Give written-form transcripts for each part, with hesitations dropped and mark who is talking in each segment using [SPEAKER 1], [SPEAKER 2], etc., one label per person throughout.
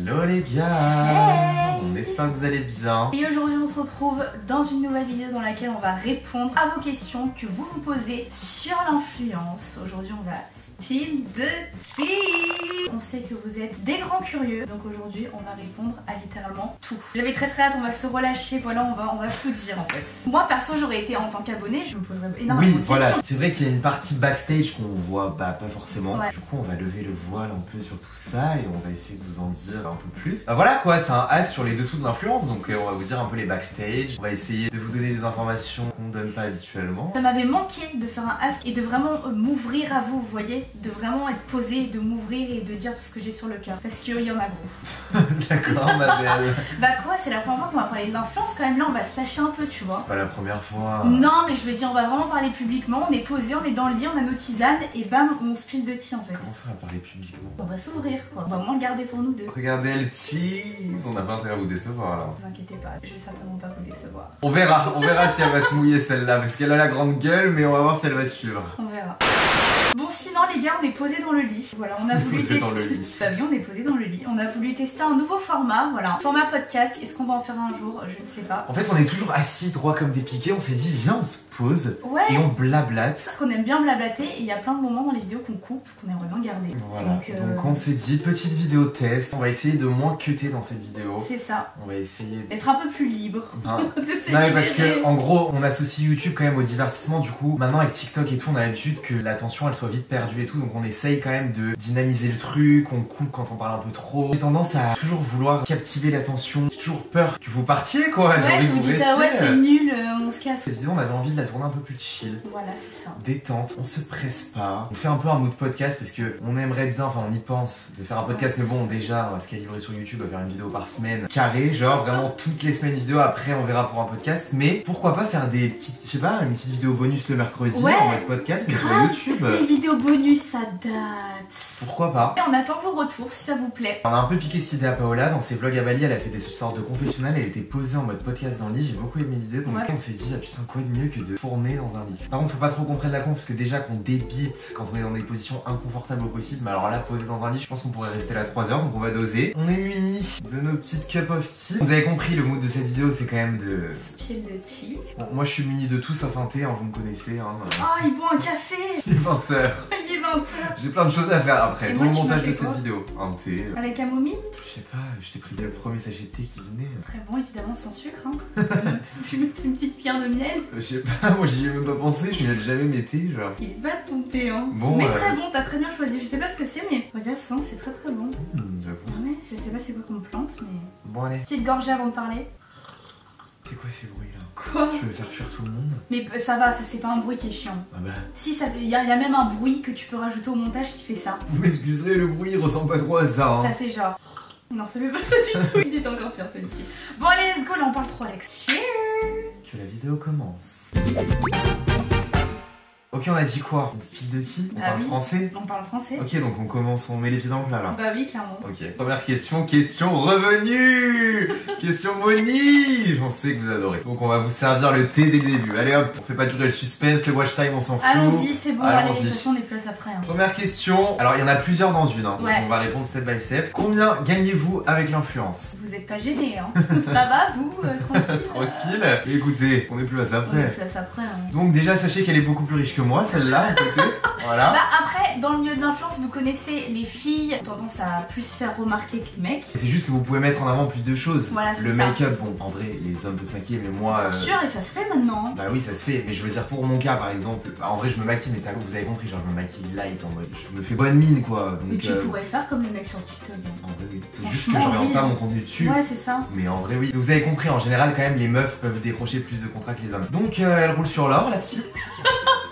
[SPEAKER 1] Hello les gars,
[SPEAKER 2] Hey.
[SPEAKER 1] On espère que vous allez bien.
[SPEAKER 2] Et aujourd'hui on se retrouve dans une nouvelle vidéo dans laquelle on va répondre à vos questions que vous vous posez sur l'influence. Aujourd'hui on va spill the tea. On sait que vous êtes des grands curieux, donc aujourd'hui on va répondre à littéralement tout. J'avais très hâte, on va se relâcher, voilà, on va tout dire en fait. Moi perso j'aurais été en tant qu'abonné, je me poserais énormément de
[SPEAKER 1] Oui,
[SPEAKER 2] questions.
[SPEAKER 1] voilà, c'est vrai qu'il y a une partie backstage qu'on voit pas forcément.
[SPEAKER 2] Ouais.
[SPEAKER 1] Du coup, on va lever le voile un peu sur tout ça et on va essayer de vous en dire un peu plus. Voilà quoi, c'est un as sur les dessous de l'influence, donc on va vous dire un peu les backstage. On va essayer de vous donner des informations qu'on donne pas habituellement.
[SPEAKER 2] Ça m'avait manqué de faire un ask et de vraiment m'ouvrir à vous, vous voyez, de vraiment être posée, de m'ouvrir et de dire tout ce que j'ai sur le cœur. Parce qu'il y en a gros.
[SPEAKER 1] D'accord, ma belle.
[SPEAKER 2] Bah quoi, c'est la première fois qu'on va parler d'influence quand même, là on va se lâcher un peu, tu vois.
[SPEAKER 1] C'est pas la première fois.
[SPEAKER 2] Non mais je veux dire, on va vraiment parler publiquement, on est posé, on est dans le lit, on a nos tisanes et bam, on spill de tea en fait.
[SPEAKER 1] Comment ça, on va parler publiquement?
[SPEAKER 2] On va s'ouvrir quoi, on va moins le garder pour nous deux.
[SPEAKER 1] Regardez le tease, on n'a pas intérêt à vous décevoir là.
[SPEAKER 2] Ne vous inquiétez pas, je vais certainement pas vous décevoir.
[SPEAKER 1] On verra si elle va se mouiller celle-là, parce qu'elle a la grande gueule, mais on va voir si elle va suivre.
[SPEAKER 2] On verra. Bon sinon les gars, on est posé dans le lit. Voilà, on a voulu
[SPEAKER 1] Posé
[SPEAKER 2] tester.
[SPEAKER 1] dans le lit.
[SPEAKER 2] Bah oui, on est posé dans le lit. On a voulu tester un nouveau format, voilà. Format podcast. Est-ce qu'on va en faire un jour? Je ne sais pas.
[SPEAKER 1] En fait, on est toujours assis droit comme des piquets, on s'est dit viens, on se pose
[SPEAKER 2] Ouais.
[SPEAKER 1] et on blablate.
[SPEAKER 2] Parce qu'on aime bien blablater et il y a plein de moments dans les vidéos qu'on coupe, qu'on aimerait bien garder.
[SPEAKER 1] Voilà,
[SPEAKER 2] Donc,
[SPEAKER 1] donc on s'est dit petite vidéo test, on va essayer de moins cutter dans cette vidéo.
[SPEAKER 2] c'est ça.
[SPEAKER 1] On va essayer de...
[SPEAKER 2] D'être un peu plus libre.
[SPEAKER 1] Enfin,
[SPEAKER 2] De
[SPEAKER 1] non mais parce
[SPEAKER 2] s'équilibrer.
[SPEAKER 1] que en gros on associe YouTube quand même au divertissement, du coup maintenant avec TikTok et tout on a l'habitude que l'attention elle soit vite perdue et tout, donc on essaye quand même de dynamiser le truc, on coupe quand on parle un peu trop. J'ai tendance à toujours vouloir captiver l'attention, j'ai toujours peur que vous partiez quoi, j'ai
[SPEAKER 2] Ouais,
[SPEAKER 1] envie
[SPEAKER 2] que
[SPEAKER 1] que
[SPEAKER 2] vous
[SPEAKER 1] vous
[SPEAKER 2] dites ah ouais
[SPEAKER 1] restiez.
[SPEAKER 2] c'est nul, on se casse.
[SPEAKER 1] Cette vidéo on avait envie de la tourner un peu plus chill.
[SPEAKER 2] Voilà, c'est ça.
[SPEAKER 1] Détente, on se presse pas, on fait un peu un mood podcast parce que on aimerait bien, enfin on y pense, de faire un podcast, mais bon déjà on va se calibrer sur YouTube, on va faire une vidéo par semaine carré, genre vraiment toutes les semaines une vidéo, après on verra pour un podcast, mais pourquoi pas faire des petites, je sais pas, une petite vidéo bonus le mercredi
[SPEAKER 2] Ouais,
[SPEAKER 1] en mode podcast mais sur
[SPEAKER 2] grave.
[SPEAKER 1] YouTube.
[SPEAKER 2] Les vidéos bonus, ça date.
[SPEAKER 1] Pourquoi pas?
[SPEAKER 2] Et on attend vos retours si ça vous plaît.
[SPEAKER 1] On a un peu piqué cette idée à Paola, dans ses vlogs à Bali, elle a fait des sortes de confessionnal, elle était posée en mode podcast dans le lit, j'ai beaucoup aimé l'idée, donc
[SPEAKER 2] Ouais.
[SPEAKER 1] on s'est dit ah putain quoi de mieux que de tourner dans un lit. Par contre faut pas trop qu'on prenne la con parce que déjà qu'on débite quand on est dans des positions inconfortables au possible, mais alors là posé dans un lit je pense qu'on pourrait rester là 3 heures, donc on va doser. On est munis de nos petites cups of tea. Vous avez compris, le mood de cette vidéo c'est quand même de...
[SPEAKER 2] Spill de tea.
[SPEAKER 1] Bon, moi je suis muni de tout sauf un thé, hein, vous me connaissez. Hein,
[SPEAKER 2] Oh, il boit un café.
[SPEAKER 1] Il est 20h.
[SPEAKER 2] Il est 20h.
[SPEAKER 1] J'ai plein de choses à faire après,
[SPEAKER 2] Et
[SPEAKER 1] dans
[SPEAKER 2] moi,
[SPEAKER 1] le
[SPEAKER 2] tu m'as
[SPEAKER 1] montage de
[SPEAKER 2] fait
[SPEAKER 1] cette
[SPEAKER 2] quoi
[SPEAKER 1] vidéo. Un thé,
[SPEAKER 2] Avec camomille.
[SPEAKER 1] je sais pas, je t'ai pris le premier sachet de thé qui venait.
[SPEAKER 2] Très bon, évidemment, sans sucre. Hein. Je vais mettre une petite pierre de miel.
[SPEAKER 1] Je sais pas, moi j'y ai même pas pensé, je n'y ai jamais mis thé, genre.
[SPEAKER 2] Il est pas ton thé, hein.
[SPEAKER 1] Bon,
[SPEAKER 2] mais très bon, t'as très bien choisi. Je sais pas ce que c'est, mais on va dire ça, c'est très très bon.
[SPEAKER 1] J'avoue.
[SPEAKER 2] Ouais, je sais pas c'est quoi qu'on plante, mais.
[SPEAKER 1] Bon allez,
[SPEAKER 2] Petite gorgée avant de parler.
[SPEAKER 1] c'est quoi ces bruits là?
[SPEAKER 2] Quoi?
[SPEAKER 1] Tu veux faire fuir tout le monde?
[SPEAKER 2] Mais ça va, ça c'est pas un bruit qui est chiant.
[SPEAKER 1] Ah bah.
[SPEAKER 2] Si, il y a même un bruit que tu peux rajouter au montage qui fait ça.
[SPEAKER 1] Vous m'excuserez, le bruit il ressemble pas trop à ça, hein.
[SPEAKER 2] Ça fait genre. Non, ça fait pas ça du tout. Il est encore pire celui-ci. Bon, allez, let's go, là on parle trop, Alex. Cheers!
[SPEAKER 1] Que la vidéo commence. Ok, on a dit quoi? On speed de tea? On
[SPEAKER 2] Ah
[SPEAKER 1] parle
[SPEAKER 2] oui.
[SPEAKER 1] français?
[SPEAKER 2] On parle français?
[SPEAKER 1] Ok, donc on commence, on met les pieds dans le plat là.
[SPEAKER 2] Bah oui, clairement.
[SPEAKER 1] Ok, première question revenu. Question Moni. On sait que vous adorez. Donc on va vous servir le thé dès le début. Allez hop, on fait pas durer le suspense, le watch time on s'en fout.
[SPEAKER 2] Allons-y, c'est bon, allez, de
[SPEAKER 1] Allons-y.
[SPEAKER 2] toute façon on est plus après. Hein.
[SPEAKER 1] Première question, alors il y en a plusieurs dans une, hein. Donc
[SPEAKER 2] Ouais.
[SPEAKER 1] on va répondre step by step. Combien gagnez-vous avec l'influence?
[SPEAKER 2] Vous êtes pas gênés, hein. Ça va, vous? Tranquille?
[SPEAKER 1] Tranquille. Écoutez, on est plus à ça
[SPEAKER 2] On est
[SPEAKER 1] après.
[SPEAKER 2] plus après, hein.
[SPEAKER 1] Donc déjà sachez qu'elle est beaucoup plus riche que moi, celle-là, à côté. Voilà.
[SPEAKER 2] Bah après, dans le milieu de l'influence, vous connaissez les filles ont tendance à plus se faire remarquer que les mecs.
[SPEAKER 1] C'est juste que vous pouvez mettre en avant plus de choses.
[SPEAKER 2] Voilà, c'est
[SPEAKER 1] le
[SPEAKER 2] ça.
[SPEAKER 1] make-up, bon, en vrai, les hommes peuvent se maquiller, mais moi...
[SPEAKER 2] Bien sûr, et ça se fait maintenant.
[SPEAKER 1] Bah oui, ça se fait, mais je veux dire pour mon cas par exemple, bah, en vrai je me maquille, mais vous avez compris, genre je me maquille light en mode, je me fais bonne mine quoi. Donc,
[SPEAKER 2] Mais tu pourrais faire comme les mecs sur TikTok. Hein.
[SPEAKER 1] en vrai oui, c'est juste que
[SPEAKER 2] Franchement,
[SPEAKER 1] j'oriente
[SPEAKER 2] oui.
[SPEAKER 1] pas mon contenu dessus.
[SPEAKER 2] Ouais, c'est ça.
[SPEAKER 1] Mais en vrai oui, vous avez compris, en général quand même les meufs peuvent décrocher plus de contrats que les hommes. Donc elle roule sur l'or la petite.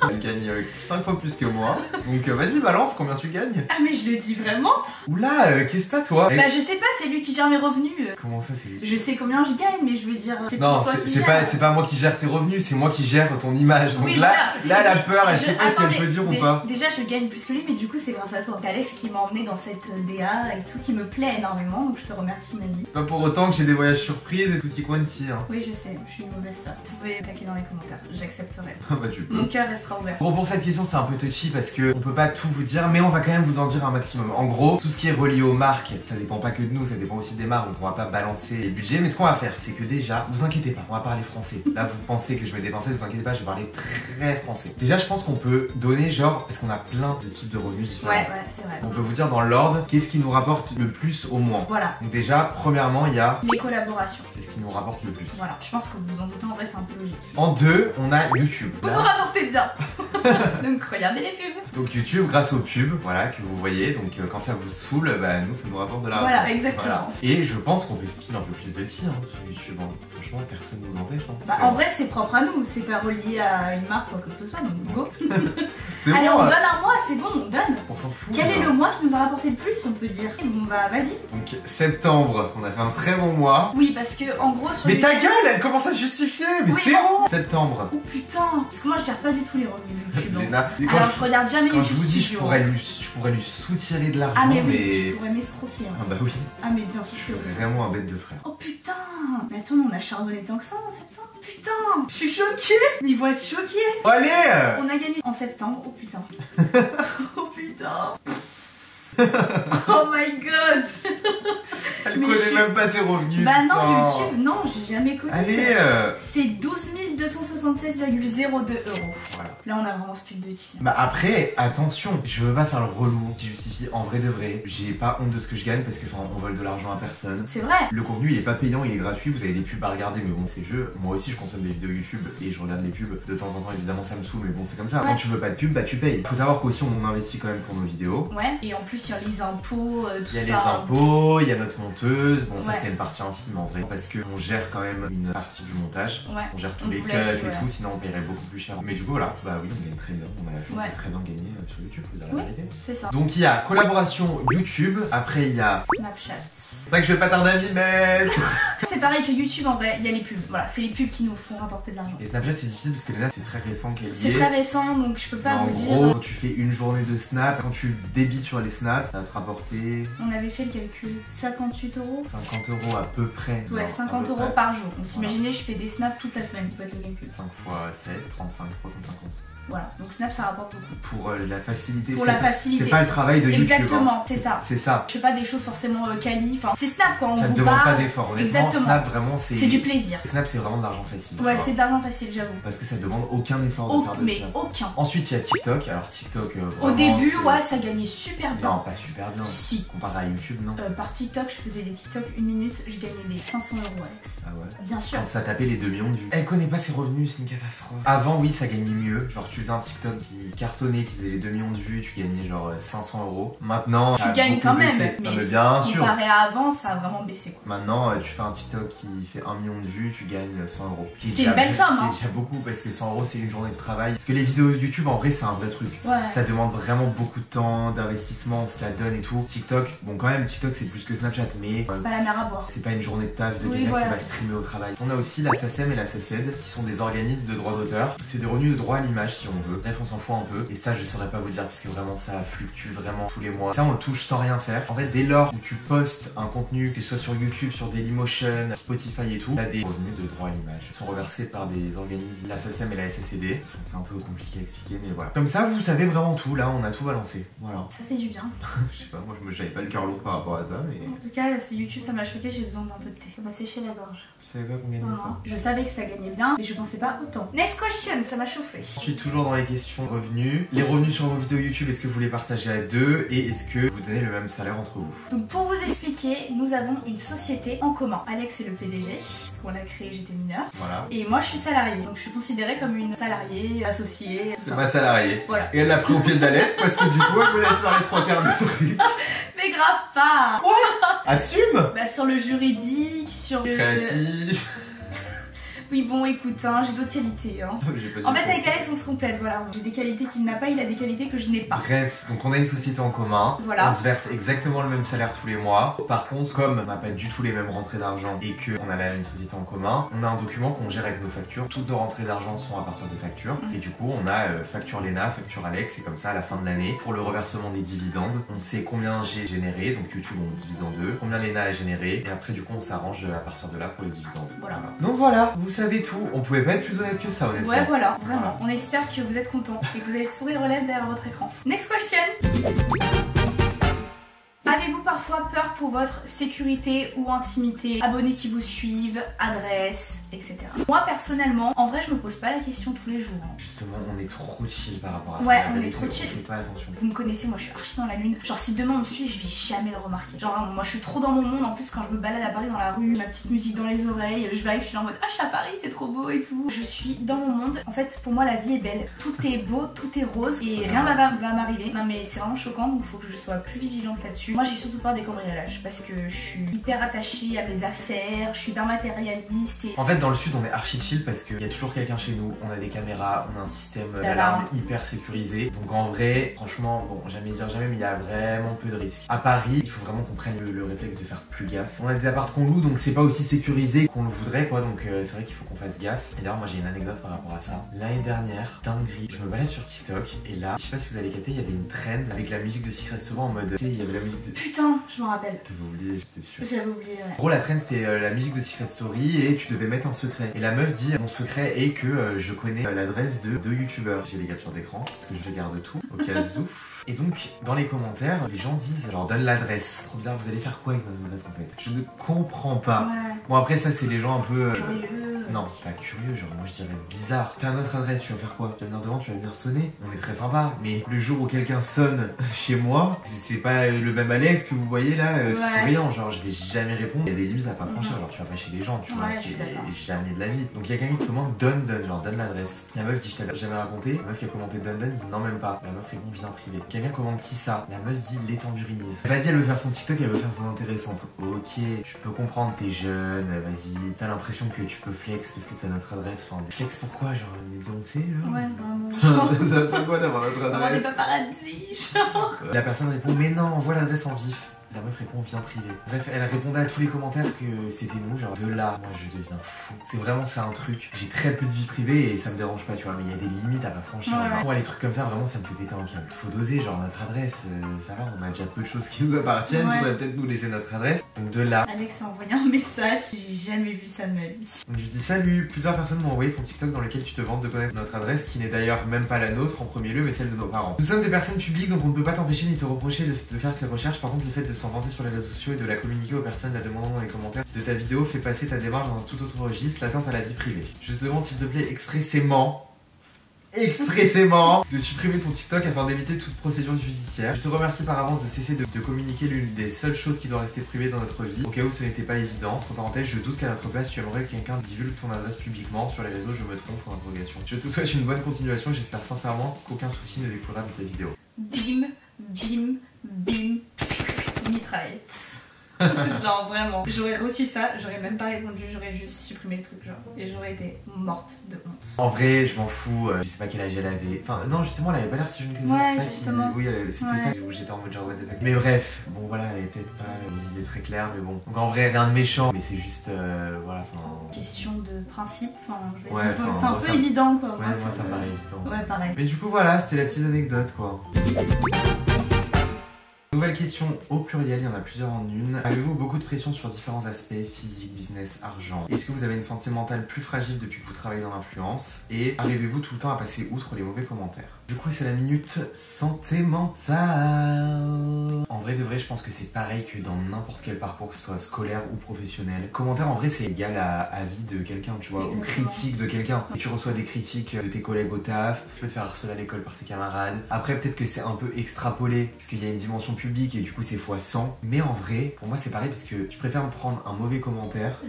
[SPEAKER 1] Elle gagne 5 fois plus que moi. Donc vas-y balance, combien tu gagnes?
[SPEAKER 2] Ah mais je le dis vraiment?
[SPEAKER 1] Oula, qu'est-ce que t'as toi?
[SPEAKER 2] Bah je sais pas, c'est lui qui gère mes revenus.
[SPEAKER 1] Comment ça c'est lui?
[SPEAKER 2] Je sais combien je gagne, mais je veux dire, c'est
[SPEAKER 1] Non,
[SPEAKER 2] plus toi qui
[SPEAKER 1] c'est
[SPEAKER 2] gère.
[SPEAKER 1] pas moi qui gère tes revenus, c'est moi qui gère ton image. Donc
[SPEAKER 2] Oui,
[SPEAKER 1] là,
[SPEAKER 2] voilà.
[SPEAKER 1] là elle a peur, elle
[SPEAKER 2] Je-
[SPEAKER 1] sait pas si elle
[SPEAKER 2] attendez,
[SPEAKER 1] peut dire ou pas.
[SPEAKER 2] Déjà, je gagne plus que lui, mais du coup, c'est grâce à toi. C'est Alex qui m'a emmené dans cette DA et tout, qui me plaît énormément, donc je te remercie, Mani.
[SPEAKER 1] C'est pas pour autant que j'ai des voyages surprises et tutti quanti, hein.
[SPEAKER 2] Oui, je sais, je suis une mauvaise sœur. Vous pouvez attaquer dans les commentaires, j'accepterai.
[SPEAKER 1] Ah bah tu peux.
[SPEAKER 2] Mon cœur restera ouvert.
[SPEAKER 1] Bon, pour cette question, c'est un peu touchy parce que on peut pas tout vous dire, mais on va quand même vous en dire un maximum. En gros, tout ce qui est relié aux marques, ça dépend pas que de nous, ça dépend aussi des marques, donc on va pas balancer les budgets. Mais ce qu'on va faire, c'est que déjà, vous inquiétez pas, on va parler français. Là, vous pensez que je vais dépenser, ne vous inquiétez pas, je vais parler très français. Déjà, je pense qu'on peut donner genre, parce qu'on a plein de types de revenus différents.
[SPEAKER 2] Ouais, c'est vrai.
[SPEAKER 1] On peut vous dire dans l'ordre, qu'est-ce qui nous rapporte le plus au moins.
[SPEAKER 2] Voilà.
[SPEAKER 1] Donc déjà, premièrement, il y a
[SPEAKER 2] les collaborations.
[SPEAKER 1] C'est ce qui nous rapporte le plus.
[SPEAKER 2] Voilà, je pense que vous vous en doutez, en vrai c'est un peu logique.
[SPEAKER 1] En deux, on a YouTube.
[SPEAKER 2] Vous nous rapportez bien. Donc regardez les pubs.
[SPEAKER 1] Donc YouTube grâce aux pubs, voilà, que vous voyez. Donc quand ça vous saoule, bah nous ça nous rapporte de l'argent.
[SPEAKER 2] Voilà, exactement. Voilà.
[SPEAKER 1] Et je pense qu'on peut spin un peu plus de tir sur YouTube. Hein. Franchement, personne nous empêche. Hein.
[SPEAKER 2] Bah, en vrai, c'est propre à nous, c'est pas relié à une marque ou quoi que ce soit, donc go. Allez,
[SPEAKER 1] bon,
[SPEAKER 2] on donne un mois, c'est bon, on donne.
[SPEAKER 1] On s'en fout.
[SPEAKER 2] Quel est le mois qui nous a rapporté le plus, on peut dire? Bon bah vas-y.
[SPEAKER 1] Donc septembre, on a fait un très bon mois.
[SPEAKER 2] Oui, parce que en gros sur
[SPEAKER 1] Mais ta gueule, elle commence à se justifier. Mais oui, c'est bon. Septembre.
[SPEAKER 2] Oh putain, parce que moi je gère pas du tout les revenus YouTube.
[SPEAKER 1] Alors
[SPEAKER 2] je regarde jamais
[SPEAKER 1] quand
[SPEAKER 2] YouTube.
[SPEAKER 1] Je vous dis, je pourrais lui soutirer de l'argent.
[SPEAKER 2] Ah mais oui, tu pourrais m'escroquer. Hein.
[SPEAKER 1] Ah bah oui.
[SPEAKER 2] Ah mais bien sûr.
[SPEAKER 1] Je suis vraiment un bête de frère.
[SPEAKER 2] Oh putain. Mais attends, on a charbonné tant que ça en septembre. Putain, je suis choquée. Mais ils vont être choqués.
[SPEAKER 1] Oh, allez.
[SPEAKER 2] On a gagné en septembre. Oh putain. Oh putain. Oh my god.
[SPEAKER 1] Elle connaît même pas ses revenus.
[SPEAKER 2] Bah non, YouTube, non, j'ai jamais connu.
[SPEAKER 1] Allez.
[SPEAKER 2] C'est 12 276,02 €.
[SPEAKER 1] Voilà.
[SPEAKER 2] Là, on a vraiment speed de tir.
[SPEAKER 1] Bah après, attention, je veux pas faire le relou qui justifie en vrai de vrai. J'ai pas honte de ce que je gagne parce que on vole de l'argent à personne.
[SPEAKER 2] C'est vrai.
[SPEAKER 1] Le contenu il est pas payant, il est gratuit, vous avez des pubs à regarder, mais bon c'est le jeu. Moi aussi je consomme des vidéos YouTube et je regarde les pubs de temps en temps, évidemment ça me saoule, mais bon c'est comme ça.
[SPEAKER 2] Ouais.
[SPEAKER 1] Quand tu veux pas de pub, bah tu payes. Faut savoir qu'aussi on investit quand même pour nos vidéos.
[SPEAKER 2] Ouais, et en plus il y a les impôts, tout ça.
[SPEAKER 1] Il y a les impôts, il y a notre monteuse, bon ça
[SPEAKER 2] ouais.
[SPEAKER 1] c'est une partie infime en vrai, parce qu'on gère quand même une partie du montage.
[SPEAKER 2] Ouais.
[SPEAKER 1] On gère tous les cuts et tout, sinon on paierait beaucoup plus cher. Mais du coup voilà, bah oui on gagne très bien, on a la chance de très bien gagner sur YouTube, faut dire la vérité.
[SPEAKER 2] C'est ça.
[SPEAKER 1] Donc il y a collaboration YouTube, après il y a
[SPEAKER 2] Snapchat.
[SPEAKER 1] C'est ça que je vais pas tarder à m'y mettre.
[SPEAKER 2] C'est pareil que YouTube en vrai, il y a les pubs. Voilà, c'est les pubs qui nous font rapporter de l'argent.
[SPEAKER 1] Et Snapchat c'est difficile parce que là c'est très récent qu'elle y est.
[SPEAKER 2] C'est très récent donc je peux pas vous dire.
[SPEAKER 1] En gros, quand tu fais une journée de Snap, quand tu débites sur les snaps, ça va te rapporter.
[SPEAKER 2] On avait fait le calcul. 58 €.
[SPEAKER 1] 50 € à peu près.
[SPEAKER 2] Ouais,
[SPEAKER 1] non,
[SPEAKER 2] 50 € par jour. Donc imaginez, je fais des snaps toute la semaine, vous faites le calcul.
[SPEAKER 1] 5 x 7, 35, 350.
[SPEAKER 2] Voilà, donc Snap ça rapporte beaucoup.
[SPEAKER 1] Pour la facilité.
[SPEAKER 2] Pour la facilité.
[SPEAKER 1] C'est pas le travail de YouTube.
[SPEAKER 2] Exactement,
[SPEAKER 1] hein.
[SPEAKER 2] c'est ça.
[SPEAKER 1] C'est ça.
[SPEAKER 2] Je fais pas des choses forcément quali. Enfin, c'est Snap quand on
[SPEAKER 1] ça
[SPEAKER 2] vous
[SPEAKER 1] te demande
[SPEAKER 2] parle.
[SPEAKER 1] pas d'effort. Honnêtement,
[SPEAKER 2] Exactement.
[SPEAKER 1] Snap vraiment c'est.
[SPEAKER 2] C'est du plaisir.
[SPEAKER 1] Snap c'est vraiment de l'argent facile.
[SPEAKER 2] Ouais, c'est d'argent facile, j'avoue.
[SPEAKER 1] Parce que ça demande aucun effort de faire de
[SPEAKER 2] mais
[SPEAKER 1] Snap.
[SPEAKER 2] aucun.
[SPEAKER 1] Ensuite il y a TikTok. Alors TikTok.
[SPEAKER 2] Au début, ouais, ça gagnait super bien.
[SPEAKER 1] Non, pas super bien.
[SPEAKER 2] Si.
[SPEAKER 1] Comparé à YouTube, non.
[SPEAKER 2] Par TikTok, je faisais des TikTok 1 minute, je gagnais des 500 €, Alex.
[SPEAKER 1] Ah ouais.
[SPEAKER 2] Bien sûr.
[SPEAKER 1] Quand ça tapait les 2 millions de vues. Elle connaît pas ses revenus, c'est une catastrophe. Avant, oui, ça gagnait mieux. Genre, tu faisais un TikTok qui cartonnait, qui faisait les 2 millions de vues, tu gagnais genre 500 €. Maintenant,
[SPEAKER 2] tu gagnes quand même.
[SPEAKER 1] Mais bien sûr.
[SPEAKER 2] Comparé à avant, ça a vraiment baissé quoi.
[SPEAKER 1] Maintenant, tu fais un TikTok qui fait 1 million de vues, tu gagnes 100 €.
[SPEAKER 2] C'est une belle somme.
[SPEAKER 1] C'est déjà beaucoup parce que 100 € c'est une journée de travail. Parce que les vidéos YouTube, en vrai, c'est un vrai truc.
[SPEAKER 2] Ouais.
[SPEAKER 1] Ça demande vraiment beaucoup de temps, d'investissement, on se la donne et tout. TikTok, bon, quand même, TikTok c'est plus que Snapchat, mais.
[SPEAKER 2] C'est pas la mer à boire.
[SPEAKER 1] C'est pas une journée de taf de quelqu'un qui va streamer au travail. On a aussi la SACEM et la SACED qui sont des organismes de droit d'auteur. C'est des revenus de droit à l'image si on veut. Bref, on s'en fout un peu. Et ça, je saurais pas vous dire parce que vraiment ça fluctue vraiment tous les mois. Ça, on le touche sans rien faire. En fait, dès lors où tu postes un contenu, que ce soit sur YouTube, sur Dailymotion, Spotify et tout, t'as des revenus de droit à l'image. Ils sont reversés par des organismes, la SACEM et la SACD. C'est un peu compliqué à expliquer, mais voilà. Comme ça, vous savez vraiment tout. Là, on a tout balancé. Voilà.
[SPEAKER 2] Ça fait du bien.
[SPEAKER 1] Je sais pas, moi, j'avais pas le cœur lourd par rapport à ça, mais.
[SPEAKER 2] En tout cas, c'est YouTube, ça m'a choqué. J'ai besoin d'un peu de thé. Ça m'a séché la gorge.
[SPEAKER 1] Je savais pas qu'on gagnait ça.
[SPEAKER 2] Je savais que ça gagnait bien, mais je pensais pas autant. Next question, ça m'a chauffé.
[SPEAKER 1] Ensuite, toujours dans les questions revenus. Les revenus sur vos vidéos YouTube, est-ce que vous les partagez à deux et est-ce que vous donnez le même salaire entre vous?
[SPEAKER 2] Donc pour vous expliquer, nous avons une société en commun. Alex est le PDG, parce qu'on l'a créé, j'étais mineure.
[SPEAKER 1] Voilà.
[SPEAKER 2] Et moi je suis salariée, donc je suis considérée comme une salariée, associée.
[SPEAKER 1] C'est ma salariée.
[SPEAKER 2] Voilà.
[SPEAKER 1] Et elle l'a pris au pied de la lettre parce que du coup elle me laisse faire les 3/4 du truc.
[SPEAKER 2] Mais grave pas.
[SPEAKER 1] Quoi? Assume.
[SPEAKER 2] Bah sur le juridique, sur le...
[SPEAKER 1] Créatif.
[SPEAKER 2] Oui bon écoute, hein, j'ai d'autres qualités. Hein. En fait avec Alex on se complète, voilà. J'ai des qualités qu'il n'a pas, il a des qualités que je n'ai pas.
[SPEAKER 1] Bref, donc on a une société en commun,
[SPEAKER 2] voilà.
[SPEAKER 1] On se verse exactement le même salaire tous les mois. Par contre, comme on n'a pas du tout les mêmes rentrées d'argent et qu'on a une société en commun, on a un document qu'on gère avec nos factures. Toutes nos rentrées d'argent sont à partir de factures. Et du coup on a facture Léna, facture Alex, et comme ça à la fin de l'année, pour le reversement des dividendes, on sait combien j'ai généré, donc YouTube on divise en deux, combien Léna a généré, et après du coup on s'arrange à partir de là pour les dividendes.
[SPEAKER 2] Voilà.
[SPEAKER 1] Donc voilà, vous savez tout, on pouvait pas être plus honnête que ça honnêtement.
[SPEAKER 2] Ouais voilà, vraiment. On espère que vous êtes contents et que vous avez le sourire aux lèvres derrière votre écran. Next question. Avez-vous parfois peur pour votre sécurité ou intimité? Abonnés qui vous suivent, adresse, etc. Moi personnellement, en vrai je me pose pas la question tous les jours.
[SPEAKER 1] Justement, on est trop chill par rapport à ça.
[SPEAKER 2] Ouais, on est trop chill.
[SPEAKER 1] On fait pas attention.
[SPEAKER 2] Vous me connaissez, moi je suis archi dans la lune. Genre si demain on me suit, je vais jamais le remarquer. Genre moi je suis trop dans mon monde. En plus quand je me balade à Paris dans la rue, ma petite musique dans les oreilles, je vais, je suis là en mode ah je suis à Paris, c'est trop beau et tout. Je suis dans mon monde. En fait pour moi la vie est belle. Tout est beau, tout est rose et rien va m'arriver. Non mais c'est vraiment choquant donc il faut que je sois plus vigilante là-dessus. Moi j'ai surtout peur des cambriolages parce que je suis hyper attachée à mes affaires, je suis hyper matérialiste et...
[SPEAKER 1] En fait dans le sud on est archi chill parce qu'il y a toujours quelqu'un chez nous, on a des caméras, on a un système d'alarme hyper sécurisé. Donc en vrai, franchement, bon jamais dire jamais mais il y a vraiment peu de risques. À Paris, il faut vraiment qu'on prenne le réflexe de faire plus gaffe. On a des apparts qu'on loue donc c'est pas aussi sécurisé qu'on le voudrait quoi, donc c'est vrai qu'il faut qu'on fasse gaffe. Et d'ailleurs moi j'ai une anecdote par rapport à ça. L'année dernière, dinguerie, je me balade sur TikTok et là, je sais pas si vous avez capté, il y avait une trend avec la musique de Secret Story en mode, tu sais, il y avait la musique de...
[SPEAKER 2] Putain, je m'en rappelle.
[SPEAKER 1] T'avais oublié, j'étais sûr.
[SPEAKER 2] J'avais oublié, ouais.
[SPEAKER 1] En gros la trend c'était la musique de Secret Story et tu devais mettre un secret. Et la meuf dit mon secret est que je connais l'adresse de deux youtubeurs. J'ai les captures d'écran parce que je regarde tout au cas où. Et donc dans les commentaires les gens disent genre donne l'adresse. Trop bizarre, vous allez faire quoi avec votre adresse en fait? Je ne comprends pas.
[SPEAKER 2] Ouais.
[SPEAKER 1] Bon après ça c'est les gens un peu...
[SPEAKER 2] Curieux.
[SPEAKER 1] Non, c'est pas curieux, genre moi je dirais bizarre. T'as notre adresse, tu vas faire quoi? Tu vas venir devant, tu vas venir sonner. On est très sympa. Mais le jour où quelqu'un sonne chez moi, c'est pas le même Alex que vous voyez là, tout souriant. Genre je vais jamais répondre. Il y a des limites à pas franchir. Genre tu vas pas chez les gens, tu vois. C'est jamais de la vie. Donc il y a quelqu'un qui commande donne, genre donne l'adresse. La meuf dit je t'avais jamais raconté. La meuf qui a commenté donne, dit non même pas. La meuf répond viens privé. Quelqu'un commande qui ça? La meuf dit l'étendue Rinise. Vas-y, elle veut faire son TikTok, elle veut faire son intéressante. Ok, je peux comprendre, t'es jeune, vas-y. T'as l'impression que tu peux flex parce que t'as notre adresse. Enfin, flex pourquoi? Genre, on est Beyoncé, genre?
[SPEAKER 2] Ouais, vraiment.
[SPEAKER 1] Ça fait quoi d'avoir notre adresse?
[SPEAKER 2] Vraiment des paparazzi, genre.
[SPEAKER 1] La personne répond, mais non, envoie l'adresse en vif. La meuf répond viens privé. Bref, elle répondait à tous les commentaires que c'était nous, genre de là, moi je deviens fou. C'est vraiment, c'est un truc. J'ai très peu de vie privée et ça me dérange pas, tu vois, mais il y a des limites à pas franchir. Genre. Moi, les trucs comme ça, vraiment, ça me fait péter un câble. Faut doser, genre notre adresse, ça va, on a déjà peu de choses qui nous appartiennent, il faudrait peut-être nous laisser notre adresse. Donc de là.
[SPEAKER 2] Alex a envoyé un message, j'ai jamais vu ça de ma vie.
[SPEAKER 1] Donc je dis salut, plusieurs personnes m'ont envoyé ton TikTok dans lequel tu te vantes de connaître notre adresse, qui n'est d'ailleurs même pas la nôtre en premier lieu, mais celle de nos parents. Nous sommes des personnes publiques, donc on ne peut pas t'empêcher ni te reprocher de faire tes recherches. Par contre, le fait de s'en vanter sur les réseaux sociaux et de la communiquer aux personnes la demandant dans les commentaires de ta vidéo fait passer ta démarche dans un tout autre registre, l'atteinte à la vie privée. Je te demande s'il te plaît expressément de supprimer ton TikTok afin d'éviter toute procédure judiciaire. Je te remercie par avance de cesser de communiquer l'une des seules choses qui doit rester privée dans notre vie, au cas où ce n'était pas évident. Entre parenthèses, je doute qu'à notre place tu aimerais que quelqu'un divulgue ton adresse publiquement sur les réseaux, je me trompe, pour interrogation. Je te souhaite une bonne continuation et j'espère sincèrement qu'aucun souci ne découlera de ta vidéo.
[SPEAKER 2] Bim, bim, bim, mitraillette. Genre vraiment, j'aurais reçu ça, j'aurais même pas répondu, j'aurais juste supprimé le truc genre et j'aurais été morte de honte.
[SPEAKER 1] En vrai, je m'en fous, je sais pas quel âge elle avait. Enfin non, justement, elle avait pas l'air si jeune que ça.
[SPEAKER 2] Ouais,
[SPEAKER 1] c'est
[SPEAKER 2] justement.
[SPEAKER 1] ça qui... Oui, c'était ça où j'étais en mode genre what the fuck. Mais bref, bon voilà, elle avait peut-être pas les idées très claires, mais bon. Donc en vrai, rien de méchant, mais c'est juste voilà, enfin.
[SPEAKER 2] Question de principe, enfin je vais
[SPEAKER 1] ouais,
[SPEAKER 2] dire, c'est un peu évident quoi.
[SPEAKER 1] Ouais, moi ça me paraît évident.
[SPEAKER 2] Ouais, pareil.
[SPEAKER 1] Mais du coup voilà, c'était la petite anecdote quoi. Nouvelle question au pluriel, il y en a plusieurs en une. Avez-vous beaucoup de pression sur différents aspects, physique, business, argent? Est-ce que vous avez une santé mentale plus fragile depuis que vous travaillez dans l'influence? Et arrivez-vous tout le temps à passer outre les mauvais commentaires? Du coup, c'est la minute santé mentale. En vrai de vrai, je pense que c'est pareil que dans n'importe quel parcours, que ce soit scolaire ou professionnel. Commentaire, en vrai, c'est égal à avis de quelqu'un, tu vois, ou critique de quelqu'un. Et tu reçois des critiques de tes collègues au taf, tu peux te faire harceler à l'école par tes camarades. Après, peut-être que c'est un peu extrapolé, parce qu'il y a une dimension publique et du coup, c'est x100. Mais en vrai, pour moi, c'est pareil, parce que je préfère me prendre un mauvais commentaire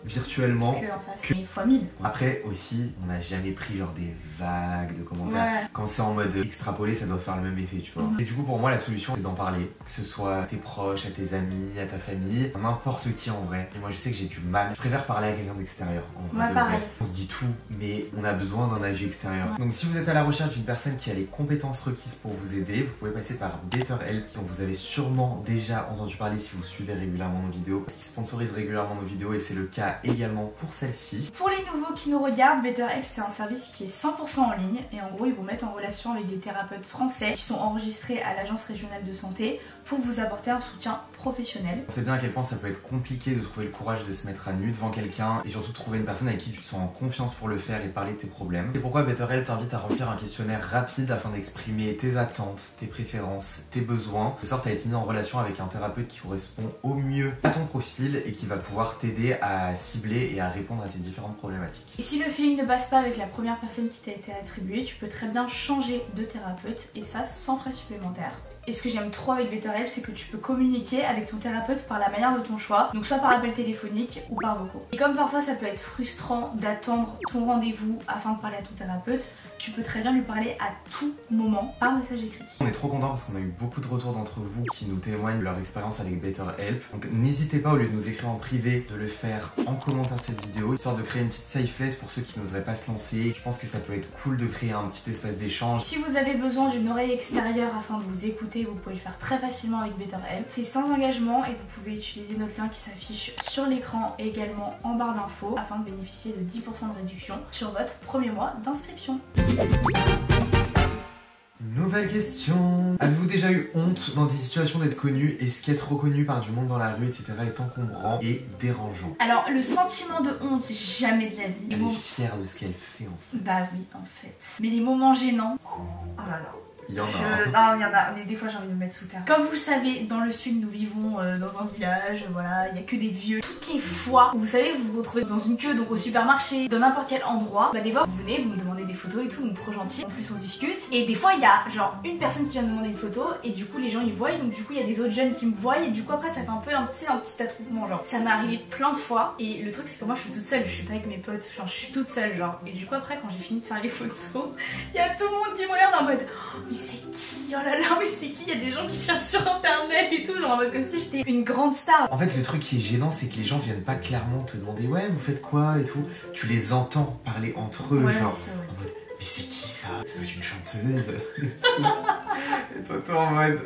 [SPEAKER 1] virtuellement
[SPEAKER 2] que en face, mais fois 1000.
[SPEAKER 1] Après aussi, on n'a jamais pris genre des vagues de commentaires.
[SPEAKER 2] Ouais.
[SPEAKER 1] Quand c'est en mode extrapolé, ça doit faire le même effet, tu vois. Et du coup, pour moi, la solution, c'est d'en parler. Que ce soit à tes proches, à tes amis, à ta famille, à n'importe qui en vrai. Et moi, je sais que j'ai du mal. Je préfère parler à quelqu'un d'extérieur.
[SPEAKER 2] Ouais, pareil.
[SPEAKER 1] On se dit tout, mais on a besoin d'un avis extérieur. Ouais. Donc, si vous êtes à la recherche d'une personne qui a les compétences requises pour vous aider, vous pouvez passer par BetterHelp, dont vous avez sûrement déjà entendu parler si vous suivez régulièrement nos vidéos, parce qu'ils sponsorisent régulièrement nos vidéos et c'est le cas également pour celle-ci.
[SPEAKER 2] Pour les nouveaux qui nous regardent, BetterHelp, c'est un service qui est 100% en ligne et en gros, ils vous mettent en relation avec des thérapeutes français qui sont enregistrés à l'agence régionale de santé pour vous apporter un soutien professionnel.
[SPEAKER 1] On sait bien à quel point ça peut être compliqué de trouver le courage de se mettre à nu devant quelqu'un et surtout trouver une personne avec qui tu te sens en confiance pour le faire et parler de tes problèmes. C'est pourquoi BetterHelp t'invite à remplir un questionnaire rapide afin d'exprimer tes attentes, tes préférences, tes besoins, de sorte à être mis en relation avec un thérapeute qui correspond au mieux à ton profil et qui va pouvoir t'aider à cibler et à répondre à tes différentes problématiques.
[SPEAKER 2] Et si le feeling ne passe pas avec la première personne qui t'a été attribuée, tu peux très bien changer de thérapeute et ça sans frais supplémentaires. Et ce que j'aime trop avec BetterHelp, c'est que tu peux communiquer avec ton thérapeute par la manière de ton choix, donc soit par appel téléphonique ou par vocaux. Et comme parfois ça peut être frustrant d'attendre ton rendez-vous afin de parler à ton thérapeute, tu peux très bien lui parler à tout moment par message écrit.
[SPEAKER 1] On est trop contents parce qu'on a eu beaucoup de retours d'entre vous qui nous témoignent de leur expérience avec BetterHelp. Donc n'hésitez pas, au lieu de nous écrire en privé, de le faire en commentaire de cette vidéo, histoire de créer une petite safe place pour ceux qui n'oseraient pas se lancer. Je pense que ça peut être cool de créer un petit espace d'échange.
[SPEAKER 2] Si vous avez besoin d'une oreille extérieure afin de vous écouter, vous pouvez le faire très facilement avec BetterHelp. C'est sans engagement et vous pouvez utiliser notre lien qui s'affiche sur l'écran et également en barre d'infos afin de bénéficier de 10% de réduction sur votre premier mois d'inscription.
[SPEAKER 1] Nouvelle question. Avez-vous déjà eu honte dans des situations d'être connu? Est-ce qu'être reconnu par du monde dans la rue, etc. est encombrant et dérangeant?
[SPEAKER 2] Alors le sentiment de honte, jamais de la vie.
[SPEAKER 1] Elle est fière de ce qu'elle fait en fait.
[SPEAKER 2] Bah oui en fait. Mais les moments gênants, oh là là.
[SPEAKER 1] Il y en a.
[SPEAKER 2] Ah, il y en a, mais des fois j'ai envie de me mettre sous terre. Comme vous le savez, dans le sud, nous vivons dans un village, voilà, il n'y a que des vieux. Toutes les fois, vous savez, vous vous retrouvez dans une queue, donc au supermarché, dans n'importe quel endroit, bah des fois, vous venez, vous me demandez des photos et tout, donc trop gentil. En plus, on discute. Et des fois, il y a genre une personne qui vient me demander une photo, et du coup, les gens ils voient, et donc du coup, il y a des autres jeunes qui me voient, et du coup, après, ça fait un peu un petit attroupement, genre. Ça m'est arrivé plein de fois, et le truc, c'est que moi, je suis toute seule, je suis pas avec mes potes, genre, je suis toute seule, genre. Et du coup, après, quand j'ai fini de faire les photos, il y a tout le monde qui me regarde en mode, oh, mais c'est qui? Oh là là, mais c'est qui? Il y a des gens qui cherchent sur internet et tout, genre en mode comme si j'étais une grande star.
[SPEAKER 1] En fait, le truc qui est gênant, c'est que les gens viennent pas clairement te demander ouais, vous faites quoi et tout. Tu les entends parler entre eux,
[SPEAKER 2] Ouais,
[SPEAKER 1] genre
[SPEAKER 2] c'est vrai.
[SPEAKER 1] en mode mais c'est qui ça? Ça doit être une chanteuse. Et toi, t'es en mode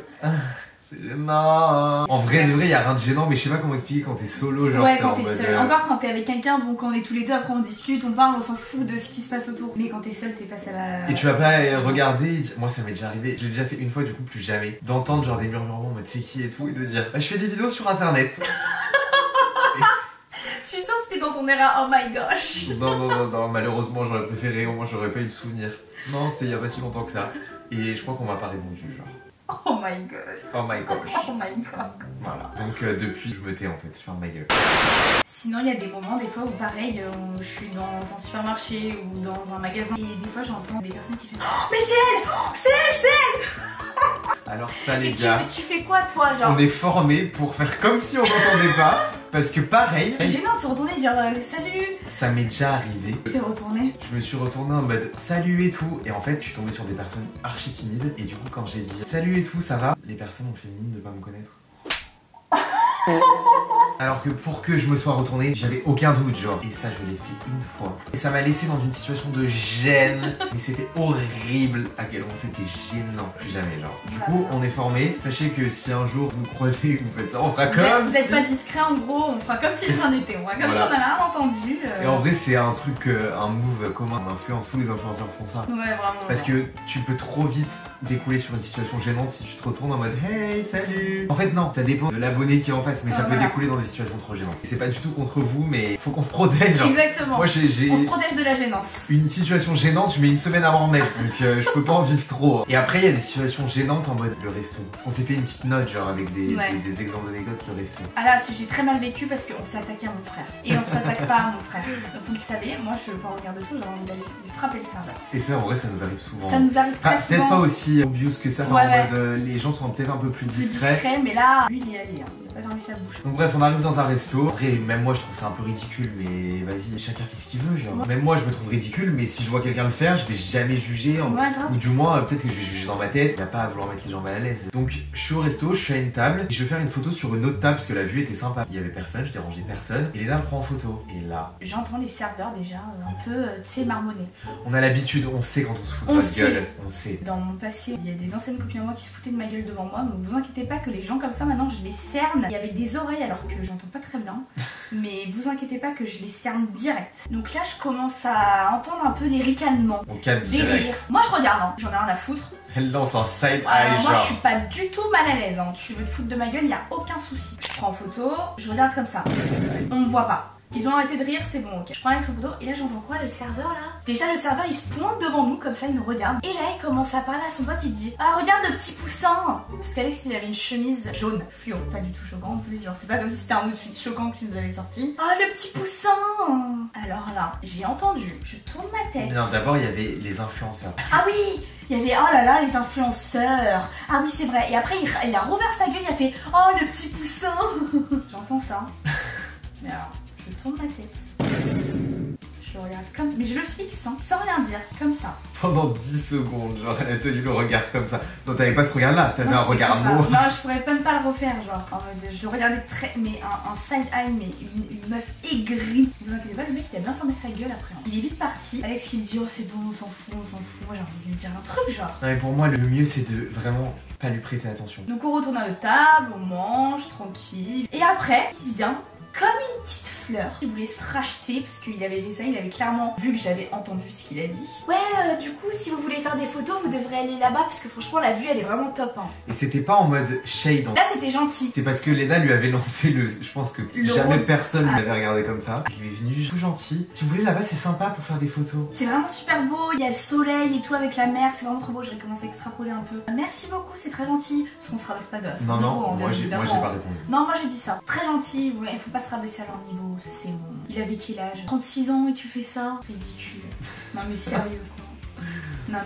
[SPEAKER 1] c'est gênant. En vrai, de vrai, y a rien de gênant, mais je sais pas comment expliquer quand t'es solo, genre.
[SPEAKER 2] Ouais, quand t'es
[SPEAKER 1] mode,
[SPEAKER 2] seul. Encore quand t'es avec quelqu'un, bon, quand on est tous les deux, après on discute, on parle, on s'en fout de ce qui se passe autour. Mais quand t'es seul, t'es face à la.
[SPEAKER 1] Et tu vas pas regarder, moi ça m'est déjà arrivé, je l'ai déjà fait une fois, du coup plus jamais, d'entendre genre des murmures en mode c'est qui et tout, et de dire bah, je fais des vidéos sur internet.
[SPEAKER 2] Je suis sûre que t'es dans ton air à oh my gosh.
[SPEAKER 1] Non, malheureusement j'aurais préféré, au moins j'aurais pas eu de souvenir. Non, c'était il y a pas si longtemps que ça. Et je crois qu'on m'a pas répondu, genre.
[SPEAKER 2] Oh my god.
[SPEAKER 1] Oh my gosh.
[SPEAKER 2] Oh my god.
[SPEAKER 1] Voilà. Donc depuis, je me tais en fait, je ferme ma gueule.
[SPEAKER 2] Sinon, il y a des moments, des fois où pareil, je suis dans un supermarché ou dans un magasin et des fois j'entends des personnes qui font oh, mais c'est elle! Oh, c'est elle! C'est elle!
[SPEAKER 1] Alors ça les
[SPEAKER 2] Et
[SPEAKER 1] gars,
[SPEAKER 2] tu fais quoi toi, genre?
[SPEAKER 1] on est formés pour faire comme si on n'entendait pas, parce que pareil,
[SPEAKER 2] C'est gênant de se retourner et dire salut!
[SPEAKER 1] ça m'est déjà arrivé.
[SPEAKER 2] Tu t'es retourné?
[SPEAKER 1] Je me suis retourné en mode salut et tout, et en fait je suis tombé sur des personnes archi timides, et du coup quand j'ai dit salut et tout, ça va, les personnes ont fait mine de pas me connaître. Alors que pour que je me sois retourné, j'avais aucun doute, genre. Et ça, je l'ai fait une fois. Et ça m'a laissé dans une situation de gêne. Mais c'était horrible à quel point c'était gênant. Plus jamais, genre. Du coup, on est formés. Sachez que si un jour vous nous croisez et que vous faites ça, on fera comme
[SPEAKER 2] Vous êtes pas discret en gros, on fera comme si rien n'était. On fera comme
[SPEAKER 1] Voilà.
[SPEAKER 2] si on n'avait rien entendu.
[SPEAKER 1] Et en vrai, c'est un truc, un move commun d'influence. Tous les influenceurs font ça.
[SPEAKER 2] Ouais, vraiment.
[SPEAKER 1] Parce que tu peux trop vite découler sur une situation gênante si tu te retournes en mode hey, salut. En fait, non, ça dépend de l'abonné qui est en face, mais ça peut découler dans des situations trop gênantes. C'est pas du tout contre vous, mais faut qu'on se protège. Genre.
[SPEAKER 2] Exactement.
[SPEAKER 1] Moi, j'ai
[SPEAKER 2] on se protège de la gênance.
[SPEAKER 1] une situation gênante, je mets une semaine à m'en remettre, donc je peux pas en vivre trop. Et après, il y a des situations gênantes en mode le resto. Parce qu'on s'est fait une petite note, genre avec des exemples d'anecdotes, le resto.
[SPEAKER 2] Ah là, j'ai très mal vécu parce qu'on s'est attaqué à mon frère. Et on s'attaque pas à mon frère. Donc vous le savez, moi je peux regarder tout, j'ai envie d'aller frapper le serveur.
[SPEAKER 1] Et ça, en vrai, ça nous arrive souvent.
[SPEAKER 2] Ça nous arrive très souvent.
[SPEAKER 1] Peut-être pas aussi obvious que ça,
[SPEAKER 2] Ouais,
[SPEAKER 1] en mode les gens sont peut-être un peu plus discrets.
[SPEAKER 2] Mais là, lui il est allé, hein. Il a pas fermé sa bouche.
[SPEAKER 1] Donc bref, on arrive dans un resto. Après, même moi je trouve ça un peu ridicule, mais vas-y, chacun fait ce qu'il veut, genre.
[SPEAKER 2] Ouais.
[SPEAKER 1] Même moi je me trouve ridicule, mais si je vois quelqu'un le faire, je vais jamais juger.
[SPEAKER 2] Ouais, grave.
[SPEAKER 1] Ou du moins, peut-être que je vais juger dans ma tête. Il n'y a pas à vouloir mettre les gens mal à l'aise. Donc je suis au resto, je suis à une table, et je vais faire une photo sur une autre table parce que la vue était sympa. Il y avait personne, je dérangeais personne. Et Léna me prend en photo. Et là,
[SPEAKER 2] j'entends les serveurs déjà un peu, tu sais, marmonner.
[SPEAKER 1] on a l'habitude, on sait quand on se fout de notre gueule. On sait.
[SPEAKER 2] Dans mon passé, il y a des anciennes copines à moi qui se foutaient de ma gueule devant moi, mais vous inquiétez pas que les gens comme ça, maintenant, je les cerne Il y avait des oreilles alors que j'entends pas très bien. Mais vous inquiétez pas que je les cerne direct. Donc là je commence à entendre un peu des ricanements.
[SPEAKER 1] On capte
[SPEAKER 2] des
[SPEAKER 1] direct.
[SPEAKER 2] rires. Moi je regarde, hein. J'en ai rien à foutre.
[SPEAKER 1] Elle lance un side
[SPEAKER 2] Alors,
[SPEAKER 1] eye
[SPEAKER 2] moi je
[SPEAKER 1] genre.
[SPEAKER 2] suis pas du tout mal à l'aise, hein. Tu veux te foutre de ma gueule, y a aucun souci. Je prends en photo, je regarde comme ça. On me voit pas. Ils ont arrêté de rire, c'est bon, ok. Je prends avec son photo et là j'entends quoi, le serveur là? Déjà le serveur il se pointe devant nous comme ça, il nous regarde. Et là il commence à parler à son pote, il dit ah regarde le petit poussin. Parce qu'Alex il avait une chemise jaune, fluo, pas du tout choquant en plus, genre c'est pas comme si c'était un outfit choquant que tu nous avais sorti. Ah le petit poussin. Alors là, j'ai entendu, je tourne ma tête.
[SPEAKER 1] Non, d'abord il y avait les influenceurs.
[SPEAKER 2] Ah oui, il y avait oh là là les influenceurs. Ah oui c'est vrai. Et après il a rouvert sa gueule, il a fait oh le petit poussin. J'entends ça. Mais alors, je tourne ma tête. Je le regarde comme ça. Mais je le fixe, hein, sans rien dire, comme ça.
[SPEAKER 1] Pendant 10 secondes, genre elle a tenu le regard comme ça. Non, t'avais pas ce regard là, t'avais un regard lourd.
[SPEAKER 2] Non, je pourrais même pas le refaire, genre. En mode, je le regardais très. Mais un side eye, mais une meuf aigrie. Vous inquiétez pas, le mec il a bien fermé sa gueule après. Hein. Il est vite parti. Alex il me dit oh c'est bon, on s'en fout, on s'en fout. Moi j'ai envie de lui dire un truc, genre.
[SPEAKER 1] Non, mais pour moi, le mieux c'est de vraiment pas lui prêter attention.
[SPEAKER 2] Donc on retourne à notre table, on mange tranquille. Et après, il vient comme une petite fleur. Il voulait se racheter parce qu'il avait fait ça, il avait clairement vu que j'avais entendu ce qu'il a dit. Ouais, du coup, si vous voulez faire des photos, vous devrez aller là-bas parce que franchement, la vue elle est vraiment top. Hein.
[SPEAKER 1] Et c'était pas en mode shade.
[SPEAKER 2] Là, c'était gentil.
[SPEAKER 1] C'est parce que Léna lui avait lancé le. Je pense que jamais personne ne l'avait regardé comme ça. Il est venu tout gentil. Si vous voulez, là-bas, c'est sympa pour faire des photos.
[SPEAKER 2] C'est vraiment super beau. Il y a le soleil et tout avec la mer. C'est vraiment trop beau. Je vais commencer à extrapoler un peu. Merci beaucoup, c'est très gentil. Parce qu'on se rabaisse pas de la
[SPEAKER 1] Non,
[SPEAKER 2] niveau,
[SPEAKER 1] moi j'ai pas répondu.
[SPEAKER 2] Non, moi j'ai dit ça. Très gentil. Il faut pas se rabaisser à leur niveau. C'est bon. Il avait quel âge? 36 ans et tu fais ça? Ridicule. Non, mais sérieux quoi. Non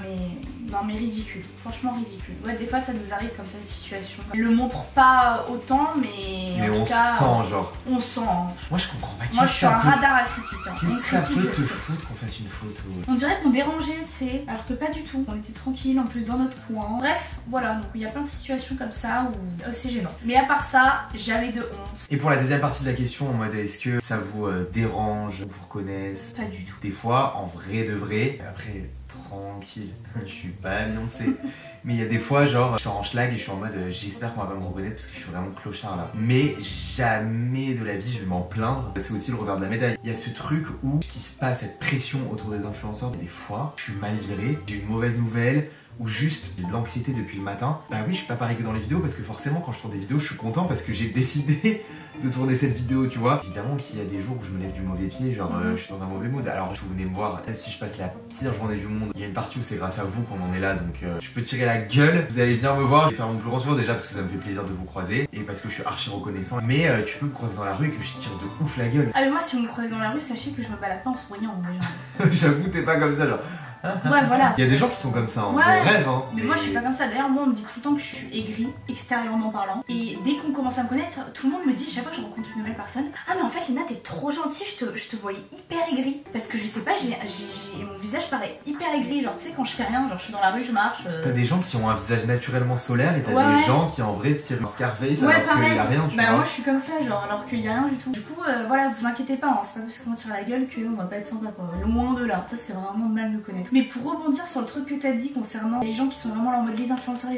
[SPEAKER 2] mais ridicule, franchement ridicule. Ouais, des fois ça nous arrive comme ça des situations. Il le montre pas autant mais en
[SPEAKER 1] on
[SPEAKER 2] tout cas,
[SPEAKER 1] sent genre.
[SPEAKER 2] On sent. Hein.
[SPEAKER 1] Moi je comprends pas.
[SPEAKER 2] Moi je suis un radar à critique. Hein.
[SPEAKER 1] Qu'est-ce que ça peut te foutre qu'on fasse une photo?
[SPEAKER 2] On dirait qu'on dérangeait, tu sais, alors que pas du tout. On était tranquille, en plus dans notre coin. Bref, voilà, donc il y a plein de situations comme ça où c'est gênant. Mais à part ça, jamais de honte.
[SPEAKER 1] Et pour la deuxième partie de la question, en mode est-ce que ça vous dérange, on vous reconnaisse?
[SPEAKER 2] Pas du tout.
[SPEAKER 1] Des fois, en vrai de vrai, après tranquille, je suis pas Beyoncé. Mais il y a des fois, genre, je suis en schlag et je suis en mode j'espère qu'on va pas me reconnaître parce que je suis vraiment clochard là. Mais jamais de la vie je vais m'en plaindre. C'est aussi le revers de la médaille. Il y a ce truc où il se passe cette pression autour des influenceurs. Des fois, je suis mal viré, j'ai une mauvaise nouvelle ou juste de l'anxiété depuis le matin. Bah oui, je suis pas pareil que dans les vidéos parce que forcément quand je tourne des vidéos, je suis content parce que j'ai décidé de tourner cette vidéo, tu vois. Évidemment qu'il y a des jours où je me lève du mauvais pied, genre je suis dans un mauvais mood. Alors vous venez me voir, même si je passe la pire journée du monde, il y a une partie où c'est grâce à vous qu'on en est là, donc je peux tirer la gueule. Vous allez venir me voir et faire mon plus grand sourire déjà parce que ça me fait plaisir de vous croiser et parce que je suis archi reconnaissant. Mais tu peux me croiser dans la rue et que je tire de ouf la gueule.
[SPEAKER 2] Ah mais moi si vous me croisez dans la rue, sachez que je me balade pas en souriant déjà.
[SPEAKER 1] J'avoue, t'es pas comme ça, genre.
[SPEAKER 2] Ouais, voilà.
[SPEAKER 1] Il y a des gens qui sont comme ça, hein.
[SPEAKER 2] Ouais.
[SPEAKER 1] On rêve, hein.
[SPEAKER 2] Mais moi je suis pas comme ça. D'ailleurs, moi on me dit tout le temps que je suis aigrie, extérieurement parlant. Et dès qu'on commence à me connaître, tout le monde me dit, chaque fois que je rencontre une nouvelle personne, ah mais en fait Léna t'es trop gentille, je te voyais hyper aigrie. Parce que je sais pas, mon visage paraît hyper aigri. Genre tu sais quand je fais rien, genre je suis dans la rue, je marche.
[SPEAKER 1] T'as des gens qui ont un visage naturellement solaire et t'as des gens qui en vrai tirent un Scarface alors qu'il y a rien, tu vois.
[SPEAKER 2] Bah moi je suis comme ça, genre alors qu'il y a rien du tout. Du coup voilà, vous inquiétez pas, hein, c'est pas parce qu'on tire la gueule qu'on va pas être sympa quoi. Loin de là. Ça c'est vraiment mal me connaître. Mais pour rebondir sur le truc que t'as dit concernant les gens qui sont vraiment là en mode les influenceurs,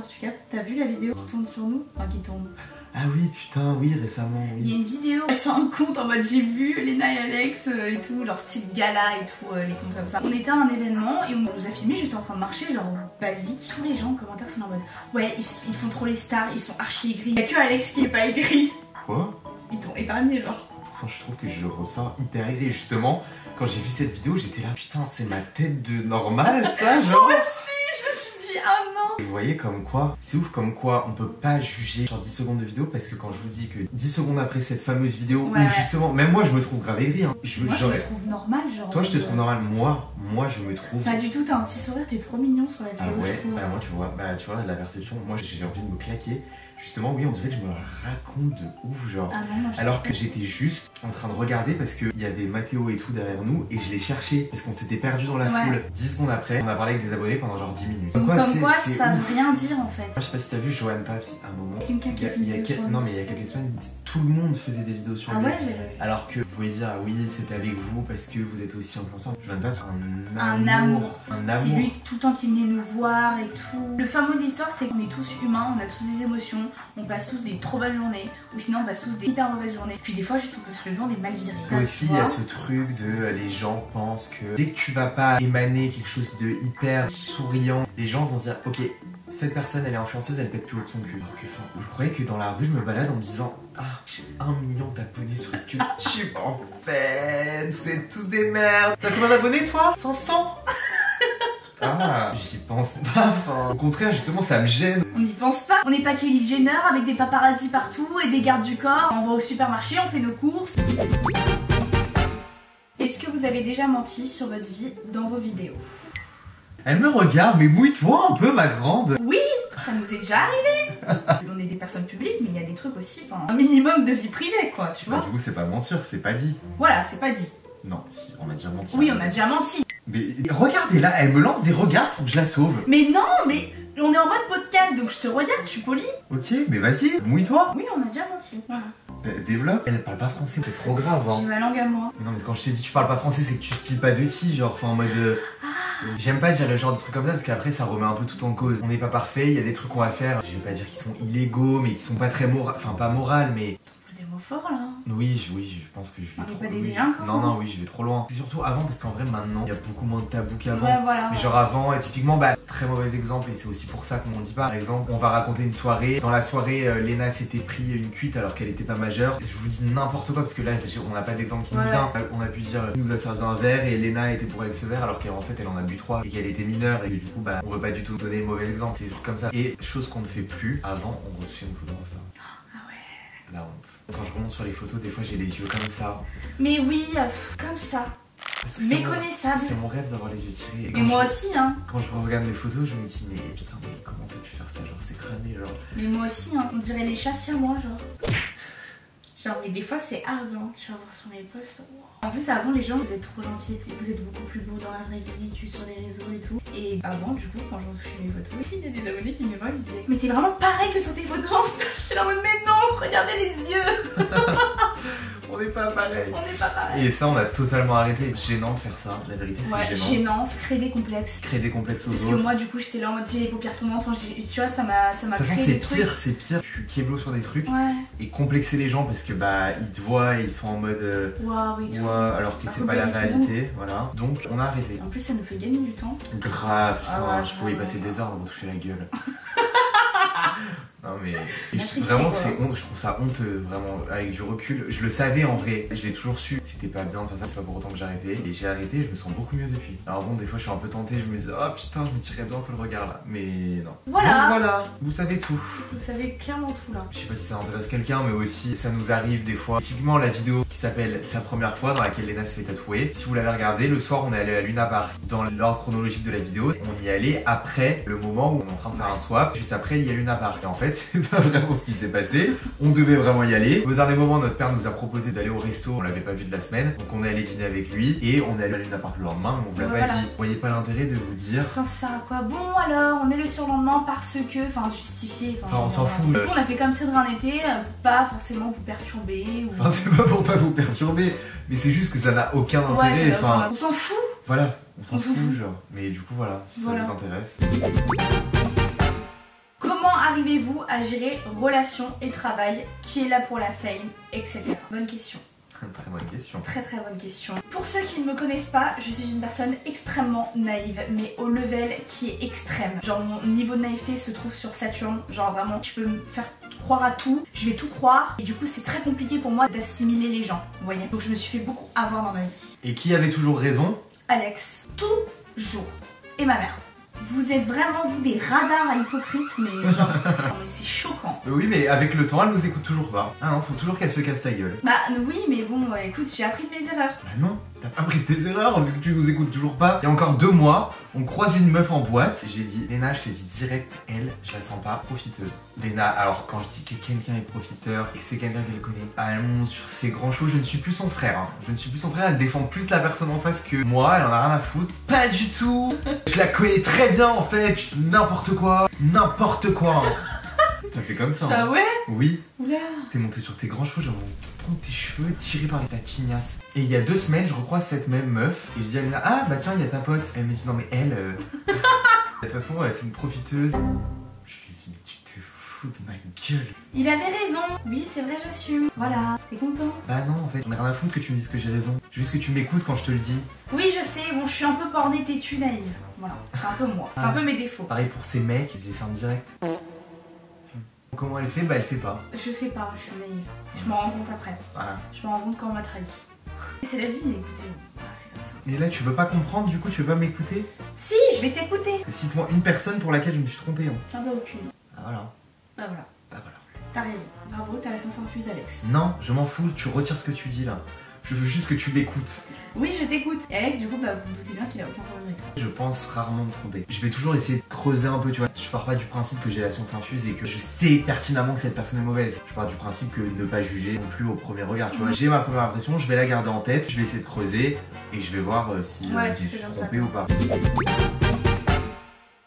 [SPEAKER 2] tu captes. T'as vu la vidéo qui tourne sur nous? Enfin qui tourne.
[SPEAKER 1] Ah oui, putain, oui, récemment, oui.
[SPEAKER 2] Il y a une vidéo sur un compte en mode j'ai vu Léna et Alex et tout, genre style gala et tout, les comptes comme ça. On était à un événement et on nous a filmé juste en train de marcher, genre basique. Tous les gens en commentaire sont en mode ouais, ils font trop les stars, ils sont archi aigris. Y'a que Alex qui est pas aigri.
[SPEAKER 1] Quoi?
[SPEAKER 2] Ils t'ont épargné, genre.
[SPEAKER 1] Pourtant, je trouve que je ressors hyper aigri. Justement, quand j'ai vu cette vidéo, j'étais là, putain, c'est ma tête de normal, ça, genre.
[SPEAKER 2] Moi aussi, je me suis dit, ah non.
[SPEAKER 1] Et vous voyez comme quoi, c'est ouf comme quoi on peut pas juger sur 10 secondes de vidéo parce que quand je vous dis que 10 secondes après cette fameuse vidéo où justement, même moi je me trouve grave aigri, hein.
[SPEAKER 2] Moi je me trouve normal, genre.
[SPEAKER 1] Toi je te trouve normal, moi je me trouve.
[SPEAKER 2] Pas du tout, t'as un petit sourire, t'es trop mignon sur la vidéo.
[SPEAKER 1] Ah ouais, bah moi tu vois, la perception, moi j'ai envie de me claquer. Justement, oui, on dirait que je me raconte de ouf, genre.
[SPEAKER 2] Ah non,
[SPEAKER 1] alors que j'étais juste en train de regarder parce qu'il y avait Mathéo et tout derrière nous et je l'ai cherché parce qu'on s'était perdu dans la foule. 10 secondes après, on a parlé avec des abonnés pendant genre 10 minutes.
[SPEAKER 2] Comme quoi ça veut rien dire en fait.
[SPEAKER 1] Moi, je sais pas si t'as vu Joanne Paps à un moment.
[SPEAKER 2] Non,
[SPEAKER 1] mais il y a quelques semaines, tout le monde faisait des vidéos sur lui.
[SPEAKER 2] Ouais,
[SPEAKER 1] alors que vous pouvez dire, oui, c'était avec vous parce que vous êtes aussi influenceur. Joanne Paps,
[SPEAKER 2] un amour.
[SPEAKER 1] Un amour.
[SPEAKER 2] C'est lui tout le temps qui venait nous voir et tout. Le fameux de l'histoire, c'est qu'on est tous humains, on a tous des émotions. on passe tous des trop belles journées, ou sinon on passe tous des hyper mauvaises journées. Puis des fois, juste on peut se lever, on est mal viré.
[SPEAKER 1] Aussi, il y a ce truc de les gens pensent que dès que tu vas pas émaner quelque chose de hyper souriant, les gens vont se dire ok, cette personne elle est influenceuse, elle pète plus haut de son cul. Alors que je croyais que dans la rue je me balade en me disant ah j'ai 1 million d'abonnés sur YouTube en fait, vous êtes tous des merdes. T'as combien d'abonnés toi? 500. Ah, j'y pense pas, enfin. Au contraire, justement, ça me gêne.
[SPEAKER 2] On n'y pense pas. On n'est pas Kylie Jenner avec des paparazzis partout et des gardes du corps. On va au supermarché, on fait nos courses. Est-ce que vous avez déjà menti sur votre vie dans vos vidéos?
[SPEAKER 1] Elle me regarde, mais mouille-toi un peu, ma grande.
[SPEAKER 2] Oui, ça nous est déjà arrivé. On est des personnes publiques, mais il y a des trucs aussi, enfin, un minimum de vie privée, quoi, tu vois.
[SPEAKER 1] Bah, du coup, c'est pas mentir, c'est pas dit.
[SPEAKER 2] Voilà, c'est pas dit.
[SPEAKER 1] Non, si, on a déjà menti.
[SPEAKER 2] Oui, on a déjà menti.
[SPEAKER 1] Mais regardez là, elle me lance des regards pour que je la sauve.
[SPEAKER 2] Mais non, mais on est en mode podcast, donc je te regarde, je suis polie.
[SPEAKER 1] Ok, mais vas-y, mouille-toi.
[SPEAKER 2] Oui, on a déjà menti. Voilà.
[SPEAKER 1] Développe. Elle parle pas français, c'est trop grave.
[SPEAKER 2] J'ai
[SPEAKER 1] Hein.
[SPEAKER 2] ma langue à moi.
[SPEAKER 1] Mais non, mais quand je t'ai dit tu parles pas français, c'est que tu spiles pas de ti, genre, enfin en mode. J'aime pas dire le genre de trucs comme ça parce qu'après ça remet un peu tout en cause. On n'est pas parfait, il y a des trucs qu'on va faire. Je vais pas dire qu'ils sont illégaux, mais qui sont pas très moraux. Enfin, pas moral, mais.
[SPEAKER 2] Des mots forts là.
[SPEAKER 1] Oui, je pense que je vais
[SPEAKER 2] On est
[SPEAKER 1] trop
[SPEAKER 2] pas des
[SPEAKER 1] oui,
[SPEAKER 2] délinquants.
[SPEAKER 1] Non, oui, je vais trop loin. C'est surtout avant parce qu'en vrai maintenant, il y a beaucoup moins de tabous qu'avant.
[SPEAKER 2] Ouais, voilà.
[SPEAKER 1] Mais genre avant, typiquement, bah, très mauvais exemple, et c'est aussi pour ça qu'on m'en dit pas. Par exemple, on va raconter une soirée. Dans la soirée, Léna s'était pris une cuite alors qu'elle était pas majeure. Je vous dis n'importe quoi parce que là, on n'a pas d'exemple qui nous vient. On a pu dire, il nous a servi un verre et Léna était bourrée avec ce verre alors qu'en fait, elle en a bu 3 et qu'elle était mineure et que du coup, bah, on veut pas du tout donner mauvais exemple. Des trucs comme ça. Et chose qu'on ne fait plus, avant, on retouchait nos photos Insta. La honte. Quand je remonte sur les photos, des fois j'ai les yeux comme ça.
[SPEAKER 2] Mais oui, comme ça. Méconnaissable.
[SPEAKER 1] C'est mon rêve d'avoir les yeux tirés.
[SPEAKER 2] Et moi aussi, hein.
[SPEAKER 1] Quand je regarde mes photos, je me dis, mais putain, mais comment t'as pu faire ça? Genre, c'est cramé, genre.
[SPEAKER 2] Mais moi aussi, hein. On dirait les chats sur moi, genre. Genre, mais des fois c'est hard, hein. Tu vas voir sur mes posts. En plus, avant, les gens, vous êtes trop gentils, vous êtes beaucoup plus beaux dans la vraie vie que sur les réseaux et tout. Et avant, du coup, quand j'en suis mes photos, il y a des abonnés qui me voient et me disaient mais t'es vraiment pareil que sur tes photos Insta. Je suis là en mode mais non, regardez les yeux.
[SPEAKER 1] On n'est pas pareil.
[SPEAKER 2] On n'est pas pareil.
[SPEAKER 1] Et ça, on a totalement arrêté. Gênant de faire ça, la vérité, c'est gênant.
[SPEAKER 2] Gênance, créer des complexes.
[SPEAKER 1] Créer des complexes aux
[SPEAKER 2] Parce
[SPEAKER 1] autres.
[SPEAKER 2] que moi, du coup, j'étais là en mode j'ai les paupières tournantes. Enfin, tu vois, ça m'a créé des trucs.
[SPEAKER 1] C'est pire. Tu kéblo sur des trucs
[SPEAKER 2] ouais.
[SPEAKER 1] Et complexer les gens parce que bah ils te voient et ils sont en mode
[SPEAKER 2] waouh et tout.
[SPEAKER 1] Alors que c'est pas la réalité. Voilà. Donc on a arrêté.
[SPEAKER 2] En plus, ça nous fait gagner du temps.
[SPEAKER 1] Grave, putain,
[SPEAKER 2] ouais,
[SPEAKER 1] je pouvais y passer des heures à me toucher la gueule. Non mais
[SPEAKER 2] Matrixé,
[SPEAKER 1] vraiment c'est honte, je trouve ça honteux vraiment avec du recul. Je le savais en vrai, je l'ai toujours su. C'était pas bien de faire ça, c'est pas pour autant que j'ai arrêté. Et j'ai arrêté et je me sens beaucoup mieux depuis. Alors bon des fois je suis un peu tenté, je me dis oh putain je me tirais bien un peu le regard là. Mais non.
[SPEAKER 2] Voilà.
[SPEAKER 1] Donc voilà, vous savez tout.
[SPEAKER 2] Vous savez clairement tout là.
[SPEAKER 1] Je sais pas si ça intéresse quelqu'un mais aussi ça nous arrive des fois. Typiquement la vidéo qui s'appelle Sa première fois dans laquelle Léna se fait tatouer. Si vous l'avez regardé, le soir on est allé à Luna Park. Dans l'ordre chronologique de la vidéo, on y allait après le moment où on est en train de faire un swap. Juste après il y a Luna Park. Et en fait c'est pas vraiment ce qui s'est passé, on devait vraiment y aller. Au dernier moment, notre père nous a proposé d'aller au resto, on l'avait pas vu de la semaine, donc on est allé dîner avec lui et on est allé à Luna Park le lendemain, on vous l'a pas dit. Vous voyez pas l'intérêt de vous dire.
[SPEAKER 2] Enfin, ça quoi. Bon, alors, on est le surlendemain parce que, enfin, justifié.
[SPEAKER 1] Enfin, on s'en fout.
[SPEAKER 2] On a fait comme si de rien n'était, pas forcément vous perturber. Ou...
[SPEAKER 1] Enfin, c'est pas pour pas vous perturber, mais c'est juste que ça n'a aucun intérêt. Enfin,
[SPEAKER 2] on s'en fout.
[SPEAKER 1] Voilà, on s'en fout, genre. Mais du coup, voilà, si ça vous intéresse.
[SPEAKER 2] Comment arrivez-vous à gérer relation et travail? Qui est là pour la fame, etc. Bonne question.
[SPEAKER 1] Très bonne question.
[SPEAKER 2] Très bonne question. Pour ceux qui ne me connaissent pas, je suis une personne extrêmement naïve, mais au level qui est extrême. Genre mon niveau de naïveté se trouve sur Saturne. Genre vraiment, je peux me faire croire à tout, je vais tout croire. Et du coup, c'est très compliqué pour moi d'assimiler les gens, vous voyez. Donc je me suis fait beaucoup avoir dans ma vie.
[SPEAKER 1] Et qui avait toujours raison?
[SPEAKER 2] Alex. Toujours. Et ma mère. Vous êtes vraiment, vous, des radars à hypocrites, mais genre... non, mais c'est choquant.
[SPEAKER 1] Oui, mais avec le temps, elle nous écoute toujours pas. Ah non, faut toujours qu'elle se casse la gueule.
[SPEAKER 2] Bah oui, mais bon, écoute, j'ai appris de mes erreurs.
[SPEAKER 1] Bah non, t'as pas appris de tes erreurs vu que tu nous écoutes toujours pas. Il y a encore 2 mois, on croise une meuf en boîte. J'ai dit, Léna, je t'ai dit direct, elle, je la sens pas profiteuse. Léna, alors quand je dis que quelqu'un est profiteur et que c'est quelqu'un qu'elle connaît, elle monte sur ses grands chevaux, je ne suis plus son frère. Hein. Je ne suis plus son frère, elle défend plus la personne en face que moi, elle en a rien à foutre. Pas du tout. Je la connais très bien en fait, n'importe quoi. N'importe quoi. T'as fait comme ça.
[SPEAKER 2] Ah ouais?
[SPEAKER 1] Oui.
[SPEAKER 2] Oula.
[SPEAKER 1] T'es monté sur tes grands chevaux, genre prends tes cheveux tirés par la tignasse. Et il y a 2 semaines, je recroise cette même meuf et je dis à Léna, ah bah tiens, il y a ta pote. Elle me dit, non mais elle, de toute façon, c'est une profiteuse. Je lui dis, mais tu te fous fous de ma gueule.
[SPEAKER 2] Il avait raison. Oui, c'est vrai, j'assume. Voilà, t'es content?
[SPEAKER 1] Bah non, en fait, j'en ai rien à foutre que tu me dises que j'ai raison. Juste que tu m'écoutes quand je te le dis.
[SPEAKER 2] Oui, je sais, bon, je suis un peu bornée, têtue, naïve. Voilà, c'est un peu moi. C'est un peu mes défauts.
[SPEAKER 1] Pareil pour ces mecs, je les sens direct. Comment elle fait? Bah elle fait pas.
[SPEAKER 2] Je fais pas, je suis naïve. Je m'en rends compte après.
[SPEAKER 1] Voilà.
[SPEAKER 2] Je m'en rends compte quand on m'a trahi. C'est la vie, écoutez. Voilà, c'est comme ça.
[SPEAKER 1] Mais là, tu veux pas comprendre, du coup, tu veux pas m'écouter?
[SPEAKER 2] Si, je vais t'écouter.
[SPEAKER 1] Cite-moi une personne pour laquelle je me suis trompé. Hein.
[SPEAKER 2] Ah bah aucune.
[SPEAKER 1] Ah voilà.
[SPEAKER 2] Bah voilà.
[SPEAKER 1] Bah voilà.
[SPEAKER 2] T'as raison. Bravo, ta raison s'infuse, Alex.
[SPEAKER 1] Non, je m'en fous, tu retires ce que tu dis là. Je veux juste que tu m'écoutes.
[SPEAKER 2] Oui, je t'écoute. Et Alex, du coup, bah vous vous doutez bien qu'il a aucun problème avec ça.
[SPEAKER 1] Je pense rarement me tromper. Je vais toujours essayer de creuser un peu, tu vois. Je pars pas du principe que j'ai la science infuse et que je sais pertinemment que cette personne est mauvaise. Je pars du principe que ne pas juger non plus au premier regard, tu vois. J'ai ma première impression, je vais la garder en tête, je vais essayer de creuser et je vais voir si je me suis trompé ou pas.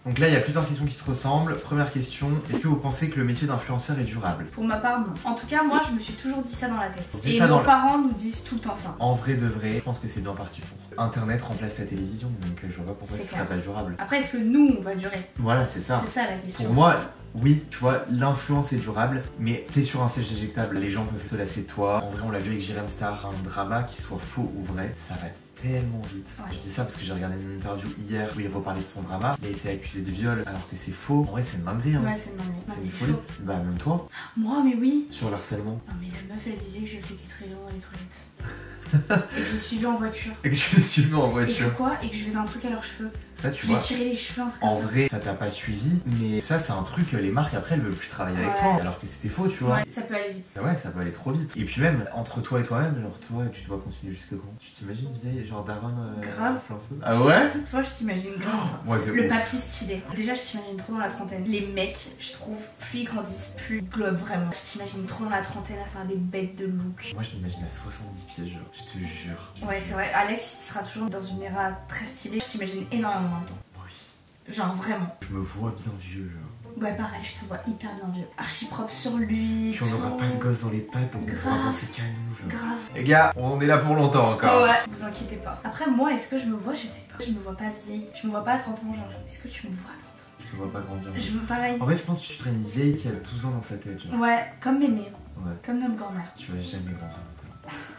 [SPEAKER 1] Donc là, il y a plusieurs questions qui se ressemblent. Première question, est-ce que vous pensez que le métier d'influenceur est durable?
[SPEAKER 2] Pour ma part, non. En tout cas, moi, je me suis toujours dit ça dans la tête.
[SPEAKER 1] Dis
[SPEAKER 2] Et
[SPEAKER 1] ça
[SPEAKER 2] nos
[SPEAKER 1] dans
[SPEAKER 2] parents nous disent tout le temps ça.
[SPEAKER 1] En vrai de vrai, je pense que c'est bien parti pour. Internet remplace la télévision, donc je vois pas pourquoi
[SPEAKER 2] C'est
[SPEAKER 1] ce serait
[SPEAKER 2] clair.
[SPEAKER 1] pas durable.
[SPEAKER 2] Après, est-ce que nous, on va durer?
[SPEAKER 1] Voilà, c'est ça.
[SPEAKER 2] C'est ça la question.
[SPEAKER 1] Pour moi, oui, tu vois, l'influence est durable, mais t'es sur un siège éjectable, les gens peuvent se lasser de toi. En vrai, on l'a vu avec Jérém Star, un drama qui soit faux ou vrai, ça va tellement vite.
[SPEAKER 2] Ouais.
[SPEAKER 1] Je dis ça parce que j'ai regardé une interview hier où il reparlait de son drama, il a été accusé de viol alors que c'est faux. En vrai, c'est une dinguerie, hein.
[SPEAKER 2] Ouais, c'est une dinguerie. Non,
[SPEAKER 1] C'est
[SPEAKER 2] mais
[SPEAKER 1] une
[SPEAKER 2] c'est
[SPEAKER 1] folie.
[SPEAKER 2] chaud.
[SPEAKER 1] Bah, même toi,
[SPEAKER 2] Moi, mais oui.
[SPEAKER 1] sur le harcèlement.
[SPEAKER 2] Non, mais la meuf, elle disait que je séquais très loin dans les toilettes. Et que j'ai suivi en voiture.
[SPEAKER 1] Et que tu les suivis en
[SPEAKER 2] Et
[SPEAKER 1] voiture.
[SPEAKER 2] que quoi? Et que je faisais un truc à leurs cheveux.
[SPEAKER 1] Ça, tu
[SPEAKER 2] Je lui
[SPEAKER 1] vois.
[SPEAKER 2] tirais les cheveux, un truc
[SPEAKER 1] En
[SPEAKER 2] comme ça.
[SPEAKER 1] vrai, ça t'a pas suivi, mais ça, c'est un truc, les marques après, elles veulent plus travailler avec
[SPEAKER 2] Ouais.
[SPEAKER 1] toi, alors que c'était faux, tu vois.
[SPEAKER 2] Ouais, ça peut aller vite.
[SPEAKER 1] Ouais, ça peut aller trop vite. Et puis même, entre toi et toi-même, genre toi, tu dois continuer jusque quand? Tu t'imagines, vieille, genre Darwin
[SPEAKER 2] Grave.
[SPEAKER 1] influenceuse? Ah ouais?
[SPEAKER 2] Toi, je t'imagine grave.
[SPEAKER 1] Moi, de
[SPEAKER 2] Le
[SPEAKER 1] ouf.
[SPEAKER 2] papy stylé. Déjà, je t'imagine trop dans la trentaine. Les mecs, je trouve, plus ils grandissent, plus ils globent vraiment. Je t'imagine trop dans la trentaine à faire des bêtes de look.
[SPEAKER 1] Moi, je m'imagine à 70 pieds, genre, je te jure.
[SPEAKER 2] Ouais, c'est vrai. Alex, il sera toujours dans une era très stylée. Je t'imagine énormément dans le temps.
[SPEAKER 1] Moi aussi.
[SPEAKER 2] Genre vraiment.
[SPEAKER 1] Je me vois bien vieux, genre.
[SPEAKER 2] Ouais, pareil, je te vois hyper bien vieux. Archi propre sur lui.
[SPEAKER 1] Puis on n'aura
[SPEAKER 2] tout.
[SPEAKER 1] pas de gosse dans les pattes, donc on
[SPEAKER 2] Grave.
[SPEAKER 1] pourra penser qu'à nous, genre.
[SPEAKER 2] Grave.
[SPEAKER 1] Les gars, on est là pour longtemps encore.
[SPEAKER 2] Ouais, vous inquiétez pas. Après, moi, est-ce que je me vois? Je sais pas. Je me vois pas vieille. Je me vois pas à 30 ans, genre. Est-ce que tu me vois à 30 ans?
[SPEAKER 1] Je te vois pas grandir.
[SPEAKER 2] Je me pareil.
[SPEAKER 1] En fait, je pense que tu serais une vieille qui a 12 ans dans sa tête, genre.
[SPEAKER 2] Ouais, comme mémé.
[SPEAKER 1] Ouais.
[SPEAKER 2] Comme notre grand-mère.
[SPEAKER 1] Tu vas jamais grandir.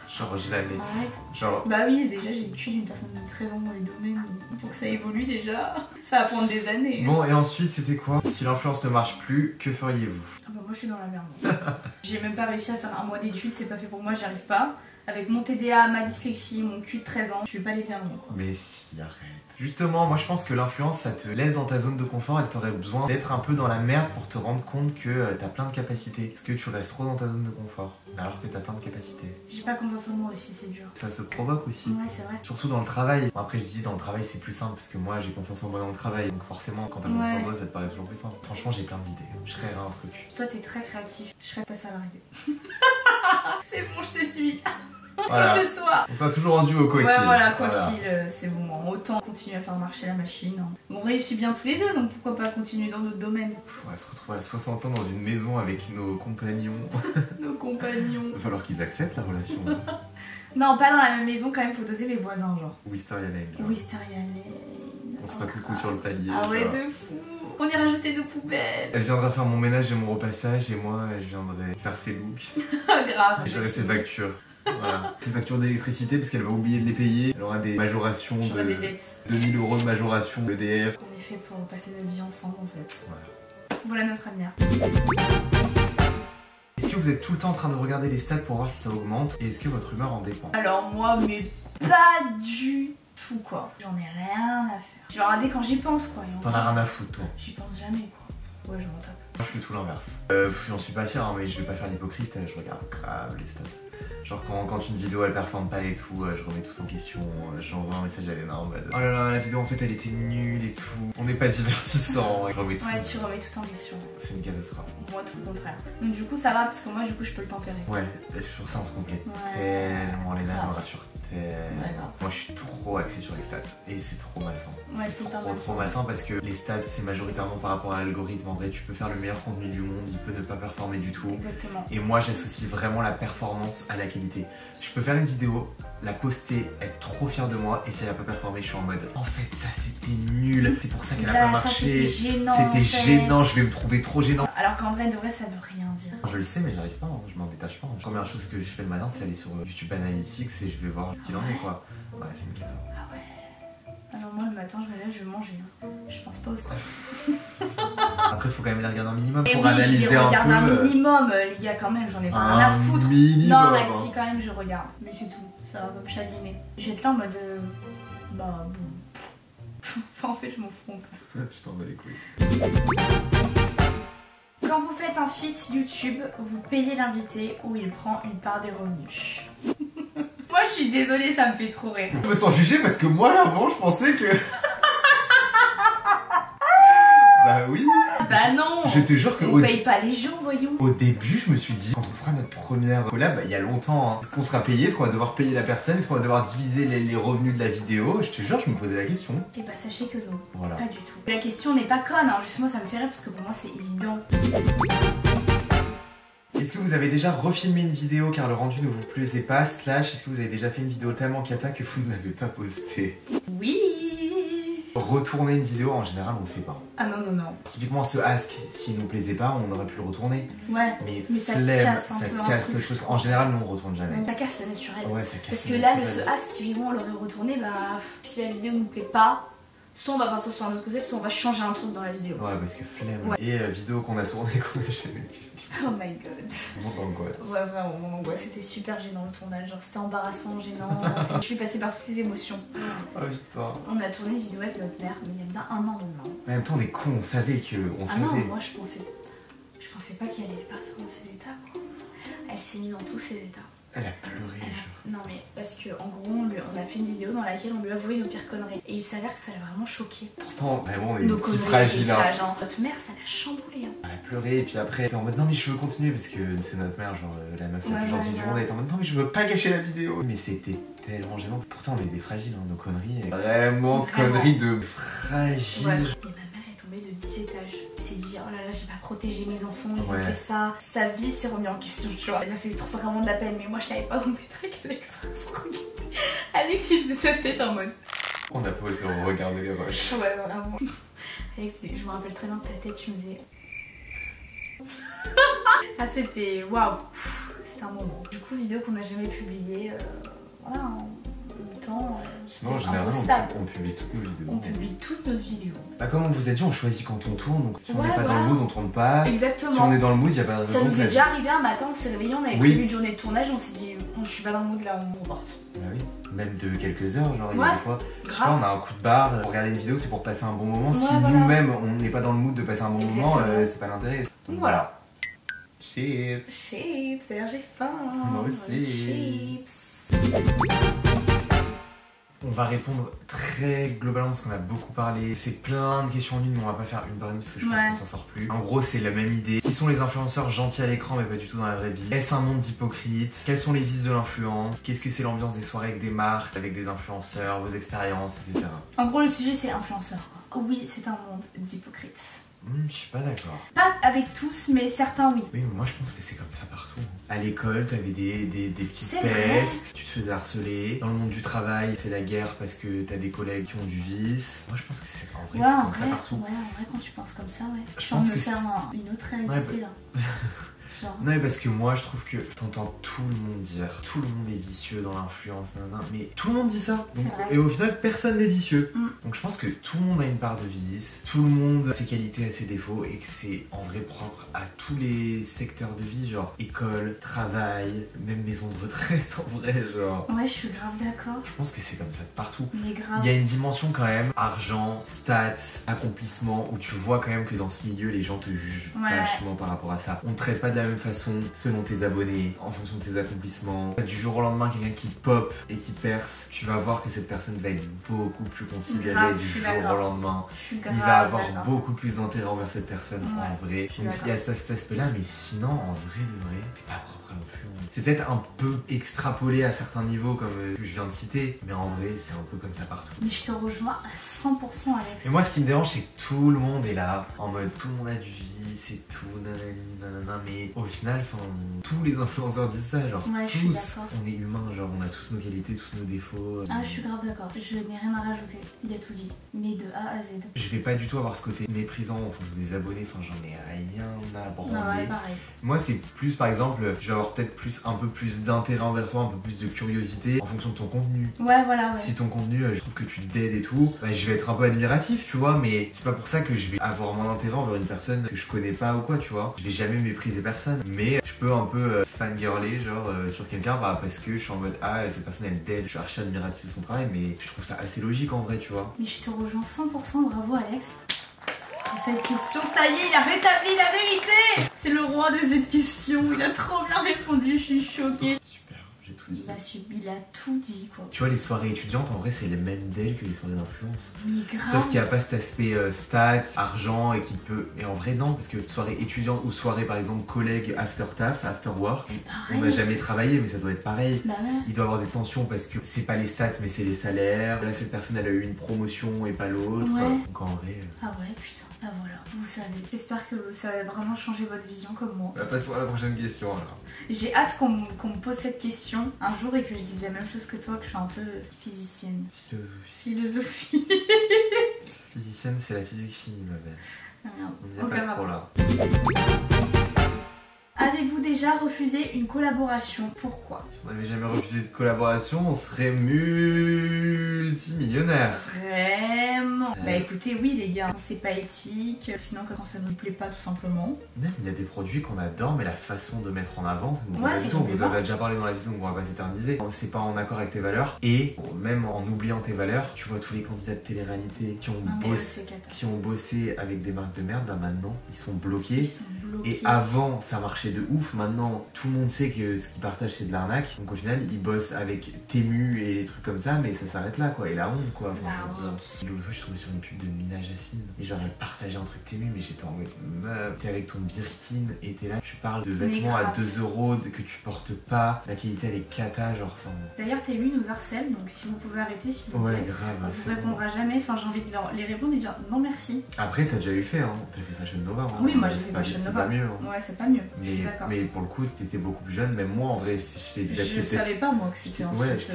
[SPEAKER 1] Genre, jamais.
[SPEAKER 2] Arrête.
[SPEAKER 1] Genre,
[SPEAKER 2] Bah oui, déjà j'ai le cul d'une personne de 13 ans dans les domaines. Pour que ça évolue déjà, ça va prendre des années.
[SPEAKER 1] bon, et ensuite, c'était quoi? Si l'influence ne marche plus, que feriez-vous?
[SPEAKER 2] Ah bah moi je suis dans la merde. J'ai même pas réussi à faire un mois d'études, c'est pas fait pour moi, j'y arrive pas. Avec mon TDA, ma dyslexie, mon cul de 13 ans, je vais pas aller bien loin quoi.
[SPEAKER 1] Mais si, arrête. Justement, moi je pense que l'influence, ça te laisse dans ta zone de confort et que t'aurais besoin d'être un peu dans la merde pour te rendre compte que t'as plein de capacités. Parce que tu restes trop dans ta zone de confort, alors que t'as plein de capacités.
[SPEAKER 2] J'ai pas confiance en moi aussi, c'est dur.
[SPEAKER 1] Ça se provoque aussi.
[SPEAKER 2] Ouais, c'est vrai.
[SPEAKER 1] Surtout dans le travail. Bon, après, je dis dans le travail, c'est plus simple parce que moi j'ai confiance en moi dans le travail. Donc forcément, quand t'as confiance en toi, ça te paraît toujours plus simple. Franchement, j'ai plein d'idées. Je créerai un truc.
[SPEAKER 2] Toi t'es très créatif, je serais ta salariée. C'est bon, je te suis.
[SPEAKER 1] Voilà.
[SPEAKER 2] Comme ce soir.
[SPEAKER 1] On sera toujours rendu au quoi qu'il.
[SPEAKER 2] Ouais, voilà, quoi qu'il, c'est bon. Autant continuer à faire marcher la machine. On réussit bien tous les deux, donc pourquoi pas continuer dans d'autres domaines.
[SPEAKER 1] On va se retrouver à 60 ans dans une maison avec nos compagnons.
[SPEAKER 2] Nos compagnons.
[SPEAKER 1] Il va falloir qu'ils acceptent la relation.
[SPEAKER 2] Non, pas dans la même maison quand même, faut doser mes voisins, genre.
[SPEAKER 1] Wisteria Lane. genre.
[SPEAKER 2] Wisteria Lane.
[SPEAKER 1] On se fera coucou sur le palier.
[SPEAKER 2] Ah ouais,
[SPEAKER 1] genre.
[SPEAKER 2] de fou. On ira jeter nos poubelles.
[SPEAKER 1] Elle viendra faire mon ménage et mon repassage et moi je viendrai faire ses looks
[SPEAKER 2] Grave.
[SPEAKER 1] et gérer ses factures. Voilà. Ses factures d'électricité parce qu'elle va oublier de les payer. Elle aura des majorations
[SPEAKER 2] J'aurai des
[SPEAKER 1] de
[SPEAKER 2] dettes.
[SPEAKER 1] 2000 € de majoration d'EDF.
[SPEAKER 2] On est fait pour passer notre vie ensemble en fait.
[SPEAKER 1] Voilà.
[SPEAKER 2] Voilà notre avenir.
[SPEAKER 1] Est-ce que vous êtes tout le temps en train de regarder les stats pour voir si ça augmente et est-ce que votre humeur en dépend?
[SPEAKER 2] Alors moi, mais pas du tout quoi. J'en ai rien à faire. Je vais regarder quand j'y pense quoi. Et
[SPEAKER 1] T'en as rien à foutre toi.
[SPEAKER 2] J'y pense jamais quoi. Ouais, je m'en tape.
[SPEAKER 1] Moi je fais tout l'inverse. J'en suis pas fier hein, mais je vais pas faire l'hypocrite, je regarde grave les stats. Genre quand une vidéo elle performe pas et tout, je remets tout en question, j'envoie un message à Léna en mode oh là là la vidéo en fait elle était nulle et tout, on n'est pas divertissant, je remets tout.
[SPEAKER 2] Ouais, tu remets tout en question.
[SPEAKER 1] C'est une catastrophe.
[SPEAKER 2] Moi tout le contraire. Donc du coup ça va parce que moi du coup je peux le tempérer.
[SPEAKER 1] Ouais, sur ça on se complète
[SPEAKER 2] Ouais.
[SPEAKER 1] tellement, Léna elle me
[SPEAKER 2] Grave.
[SPEAKER 1] rassure tellement.
[SPEAKER 2] Ouais, grave.
[SPEAKER 1] Moi je suis trop trop axé sur les stats et c'est trop malsain.
[SPEAKER 2] Ouais, c'est pas
[SPEAKER 1] trop malsain parce que les stats c'est majoritairement par rapport à l'algorithme. En vrai, tu peux faire le meilleur contenu du monde, il peut ne pas performer du tout.
[SPEAKER 2] Exactement.
[SPEAKER 1] Et moi j'associe vraiment la performance à la qualité. Je peux faire une vidéo, la poster, être trop fier de moi et si elle a pas performé, je suis en mode en fait ça c'était nul, c'est pour ça qu'elle a pas marché. C'était gênant, je vais me trouver trop gênant.
[SPEAKER 2] Alors qu'en vrai de vrai ça veut rien dire.
[SPEAKER 1] Je le sais mais j'arrive pas, je m'en détache pas. La première chose que je fais le matin c'est aller sur YouTube Analytics et je vais voir ce qu'il en est quoi. Ouais, c'est une cata.
[SPEAKER 2] Ah ouais. Alors moi le matin je me lève, je vais manger. Je pense pas au stress.
[SPEAKER 1] Après faut quand même les regarder un minimum
[SPEAKER 2] Et
[SPEAKER 1] pour
[SPEAKER 2] oui,
[SPEAKER 1] analyser
[SPEAKER 2] je les
[SPEAKER 1] un
[SPEAKER 2] regarde
[SPEAKER 1] peu.
[SPEAKER 2] un minimum, les gars quand même, j'en ai pas rien à foutre.
[SPEAKER 1] Minimum.
[SPEAKER 2] Non, là si quand même je regarde, mais c'est tout, ça va pas me chagriner. Je vais être là en mode bah bon. Enfin en fait je m'en fous un peu.
[SPEAKER 1] Je t'en bats les couilles.
[SPEAKER 2] Quand vous faites un feat YouTube, vous payez l'invité ou il prend une part des revenus. Moi je suis désolée, ça me fait trop rire.
[SPEAKER 1] On peut s'en juger parce que moi avant je pensais que... Bah oui.
[SPEAKER 2] Bah non.
[SPEAKER 1] Je te jure que
[SPEAKER 2] on paye pas les gens, voyons.
[SPEAKER 1] Au début je me suis dit, quand on fera notre première collab, il y a longtemps, hein, est-ce qu'on sera payé, est-ce qu'on va devoir payer la personne, est-ce qu'on va devoir diviser les revenus de la vidéo? Je te jure, je me posais la question.
[SPEAKER 2] Et bah sachez que non,
[SPEAKER 1] Voilà.
[SPEAKER 2] pas du tout. La question n'est pas conne, hein. Juste moi ça me fait rire parce que pour moi c'est évident.
[SPEAKER 1] Est-ce que vous avez déjà refilmé une vidéo car le rendu ne vous plaisait pas, slash est-ce que vous avez déjà fait une vidéo tellement cata que vous ne l'avez pas postée?
[SPEAKER 2] Oui.
[SPEAKER 1] Retourner une vidéo en général on le fait pas.
[SPEAKER 2] Ah non non non.
[SPEAKER 1] Typiquement ce ask, s'il nous plaisait pas on aurait pu le retourner.
[SPEAKER 2] Ouais.
[SPEAKER 1] Mais
[SPEAKER 2] ça
[SPEAKER 1] flemme,
[SPEAKER 2] casse un
[SPEAKER 1] ça
[SPEAKER 2] peu
[SPEAKER 1] casse le chose. En général nous on retourne jamais.
[SPEAKER 2] Ça casse le naturel.
[SPEAKER 1] Ouais ça casse.
[SPEAKER 2] Parce que là le ce as typiquement on l'aurait retourné, bah si la vidéo nous plaît pas, soit on va partir sur un autre concept, soit on va changer un truc dans la vidéo.
[SPEAKER 1] Ouais parce que flemme.
[SPEAKER 2] Ouais.
[SPEAKER 1] Et vidéo qu'on a tournée qu'on a jamais pu.
[SPEAKER 2] Oh my god.
[SPEAKER 1] Mon angoisse.
[SPEAKER 2] Ouais vraiment mon angoisse, c'était super gênant le tournage, genre c'était embarrassant, gênant. Je suis passée par toutes les émotions.
[SPEAKER 1] Oh putain.
[SPEAKER 2] On a tourné une vidéo avec notre mère, mais il y a bien un an maintenant.
[SPEAKER 1] Mais en même temps on est con, on savait que. On
[SPEAKER 2] Ah
[SPEAKER 1] savait.
[SPEAKER 2] non, moi je pensais pas qu'elle allait partir dans ces états quoi. Elle s'est mise dans tous ces états.
[SPEAKER 1] Elle a pleuré. Genre.
[SPEAKER 2] Non mais parce que en gros on a fait une vidéo dans laquelle on lui a avoué nos pires conneries. Et il s'avère que ça l'a vraiment choqué.
[SPEAKER 1] Pourtant vraiment on est
[SPEAKER 2] Nos
[SPEAKER 1] des petits
[SPEAKER 2] conneries,
[SPEAKER 1] fragiles.
[SPEAKER 2] ça,
[SPEAKER 1] Hein.
[SPEAKER 2] genre notre mère ça l'a chamboulé. Hein.
[SPEAKER 1] Elle a pleuré et puis après t'es en mode non mais je veux continuer parce que c'est notre mère, genre la meuf la plus gentille du monde, elle est en mode non mais je veux pas gâcher la vidéo. Mais c'était tellement gênant. Pourtant on est des fragiles, hein, nos conneries. Vraiment conneries de fragiles.
[SPEAKER 2] Ouais. Et ma mère est tombée de 10 étages. Elle s'est dit oh là là j'ai pas protégé mes enfants, ils ont fait ça. Sa vie s'est remise en question, tu vois. Elle m'a fait trop vraiment de la peine, mais moi je savais pas où mettre avec Alex. Alex il faisait sa tête en mode.
[SPEAKER 1] On a posé au regard de les roches.
[SPEAKER 2] Ouais vraiment. Alex, je me rappelle très bien de ta tête, tu me disais. Ah c'était waouh. C'était un moment. Du coup vidéo qu'on n'a jamais publiée. Voilà. En même temps.
[SPEAKER 1] Sinon en général on publie toutes nos vidéos.
[SPEAKER 2] On publie toutes nos vidéos.
[SPEAKER 1] Bah comme on vous a dit on choisit quand on tourne, donc si on n'est pas
[SPEAKER 2] voilà.
[SPEAKER 1] dans le mood on tourne pas.
[SPEAKER 2] Exactement.
[SPEAKER 1] Si on est dans le mood il y a pas de raison.
[SPEAKER 2] Ça nous est déjà arrivé un matin, on s'est réveillé, on avait
[SPEAKER 1] Oui.
[SPEAKER 2] prévu une journée de tournage, on s'est dit je suis pas dans le mood là, on reporte.
[SPEAKER 1] Bah oui, même de quelques heures, genre il y a des fois, je sais pas,
[SPEAKER 2] grave.
[SPEAKER 1] on a un coup de barre, pour regarder une vidéo c'est pour passer un bon moment,
[SPEAKER 2] Ouais,
[SPEAKER 1] si
[SPEAKER 2] voilà.
[SPEAKER 1] nous-mêmes on n'est pas dans le mood de passer un bon moment, c'est pas l'intérêt. Donc
[SPEAKER 2] Voilà.
[SPEAKER 1] Chips.
[SPEAKER 2] Chips, d'ailleurs j'ai faim.
[SPEAKER 1] Moi aussi.
[SPEAKER 2] Chips.
[SPEAKER 1] On va répondre très globalement parce qu'on a beaucoup parlé. C'est plein de questions en une, mais on va pas faire une par une parce que je pense qu'on s'en sort plus. En gros, c'est la même idée. Qui sont les influenceurs gentils à l'écran mais pas du tout dans la vraie vie? Est-ce un monde d'hypocrites? Quels sont les vices de l'influence? Qu'est-ce que c'est l'ambiance des soirées avec des marques, avec des influenceurs, vos expériences, etc.
[SPEAKER 2] En gros, le sujet c'est influenceur. Oui, c'est un monde d'hypocrites.
[SPEAKER 1] Je suis pas d'accord.
[SPEAKER 2] Pas avec tous, mais certains oui.
[SPEAKER 1] Oui, mais moi je pense que c'est comme ça partout. À l'école, t'avais des petites
[SPEAKER 2] C'est
[SPEAKER 1] pestes, tu te faisais harceler. Dans le monde du travail, c'est la guerre parce que t'as des collègues qui ont du vice. Moi je pense que c'est en vrai, c'est comme ça partout.
[SPEAKER 2] Ouais, en vrai, quand tu penses comme ça, ouais.
[SPEAKER 1] Je pense que
[SPEAKER 2] faire une autre réalité là. Genre.
[SPEAKER 1] Non mais parce que moi je trouve que t'entends tout le monde dire, tout le monde est vicieux dans l'influence, mais tout le monde dit ça. Donc, et au final personne n'est vicieux. Donc je pense que tout le monde a une part de vice, tout le monde a ses qualités, a ses défauts et que c'est en vrai propre à tous les secteurs de vie, genre école, travail, même maison de retraite en vrai, genre.
[SPEAKER 2] Ouais, je suis grave d'accord.
[SPEAKER 1] Je pense que c'est comme ça de partout.
[SPEAKER 2] Mais grave.
[SPEAKER 1] Il y a une dimension quand même, argent, stats, accomplissement, où tu vois quand même que dans ce milieu les gens te jugent vachement par rapport à ça. On te traite pas de la même façon selon tes abonnés, en fonction de tes accomplissements. Du jour au lendemain, quelqu'un qui pop et qui perce, tu vas voir que cette personne va être beaucoup plus considérée du jour au lendemain. Il va avoir beaucoup plus d'intérêt envers cette personne en vrai. Donc il y a cet aspect-là, mais sinon, en vrai de vrai, c'est pas propre à l'influence. C'est peut-être un peu extrapolé à certains niveaux, comme que je viens de citer, mais en vrai, c'est un peu comme ça partout.
[SPEAKER 2] Mais je te rejoins à 100% Alex.
[SPEAKER 1] Et moi, ce qui me dérange, c'est que tout le monde est là, en mode tout le monde a du vie, c'est tout, nanani, nanana, mais au final, tous les influenceurs disent ça, genre tous, on est humains, genre on a tous nos qualités, tous nos défauts.
[SPEAKER 2] Ah, je suis grave d'accord, je n'ai rien à rajouter, il a tout dit, mais de A à Z.
[SPEAKER 1] Je vais pas du tout avoir ce côté méprisant en fonction des abonnés, j'en ai rien à branler.
[SPEAKER 2] Ouais, pareil.
[SPEAKER 1] Moi, c'est plus, par exemple, je vais avoir peut-être un peu plus d'intérêt envers toi, un peu plus de curiosité en fonction de ton contenu.
[SPEAKER 2] Ouais, voilà, ouais.
[SPEAKER 1] Si ton contenu, je trouve que tu t'aides et tout, bah, je vais être un peu admiratif, tu vois, mais c'est pas pour ça que je vais avoir mon intérêt envers une personne que je connais pas ou quoi, tu vois. Je vais jamais mépriser personne, mais je peux un peu fangirler, genre, sur quelqu'un, parce que je suis en mode, ah, cette personne, elle t'aide, je suis archi admiratif de son travail, mais je trouve ça assez logique en vrai, tu vois.
[SPEAKER 2] Mais je te rejoins 100%, bravo Alex. Pour cette question, ça y est, il a rétabli la vérité. C'est le roi de cette question, il a trop bien répondu, je suis choquée.
[SPEAKER 1] Super, j'ai tout dit.
[SPEAKER 2] Il a tout dit quoi.
[SPEAKER 1] Tu vois, les soirées étudiantes, en vrai, c'est les mêmes d'elles que les soirées d'influence.
[SPEAKER 2] Mais grave.
[SPEAKER 1] Sauf qu'il n'y a pas cet aspect stats, argent, et qui peut... Et en vrai, non, parce que soirée étudiante ou soirée, par exemple, collègue after taf, after work, on n'a jamais travaillé, mais ça doit être pareil.
[SPEAKER 2] Bah ouais.
[SPEAKER 1] Il doit y avoir des tensions parce que c'est pas les stats, mais c'est les salaires. Là, cette personne, elle a eu une promotion et pas l'autre.
[SPEAKER 2] Ouais.
[SPEAKER 1] Donc en vrai...
[SPEAKER 2] Ah ouais, putain. Ah voilà, vous savez. J'espère que ça va vraiment changer votre vision comme moi.
[SPEAKER 1] Bah, passons à la prochaine question alors.
[SPEAKER 2] J'ai hâte qu'on me pose cette question un jour et que je dise la même chose que toi, que je suis un peu physicienne. Philosophie.
[SPEAKER 1] Physicienne, c'est la physique-chimie, ma belle.
[SPEAKER 2] Ah merde.
[SPEAKER 1] On n'y a pas trop là.
[SPEAKER 2] Avez-vous déjà refusé une collaboration? Pourquoi?
[SPEAKER 1] Si on n'avait jamais refusé de collaboration, on serait multimillionnaire.
[SPEAKER 2] Vraiment? Bah écoutez, oui les gars, c'est pas éthique, sinon quand ça nous plaît pas tout simplement.
[SPEAKER 1] Même il y a des produits qu'on adore, mais la façon de mettre en avant, ça nous
[SPEAKER 2] ouais,
[SPEAKER 1] pas du tout. On vous en a déjà parlé dans la vidéo, donc on va pas s'éterniser. C'est pas en accord avec tes valeurs. Et même en oubliant tes valeurs, tu vois tous les candidats de télé-réalité qui ont bossé avec des marques de merde, bah maintenant ils sont bloqués. Et avant ça marchait de ouf, maintenant tout le monde sait que ce qu'ils partagent c'est de l'arnaque. Donc au final ils bossent avec Temu et les trucs comme ça, mais ça s'arrête là quoi. Et la honte quoi. L'autre fois je suis tombé sur une pub de Mina Jasmine et genre elle partageait un truc Temu, mais j'étais en mode meuf, t'es avec ton Birkin et t'es là, tu parles de vêtements à 2 € que tu portes pas, la qualité elle est cata, genre enfin.
[SPEAKER 2] D'ailleurs Temu nous harcèle, donc si vous pouvez arrêter, s'il vous plaît.
[SPEAKER 1] Ouais grave.
[SPEAKER 2] On vous répondra jamais, enfin j'ai envie de les répondre et dire non merci.
[SPEAKER 1] Après t'as déjà eu fait, hein. T'as fait Fashion Nova. Hein.
[SPEAKER 2] Oui moi j'ai fait Fashion Nova.
[SPEAKER 1] C'est pas mieux. Hein.
[SPEAKER 2] Ouais c'est pas mieux.
[SPEAKER 1] Mais pour le coup t'étais beaucoup plus jeune, même moi en vrai si je t'ai dit d'accepter.
[SPEAKER 2] Je savais pas moi que c'était ensuite.
[SPEAKER 1] Ouais je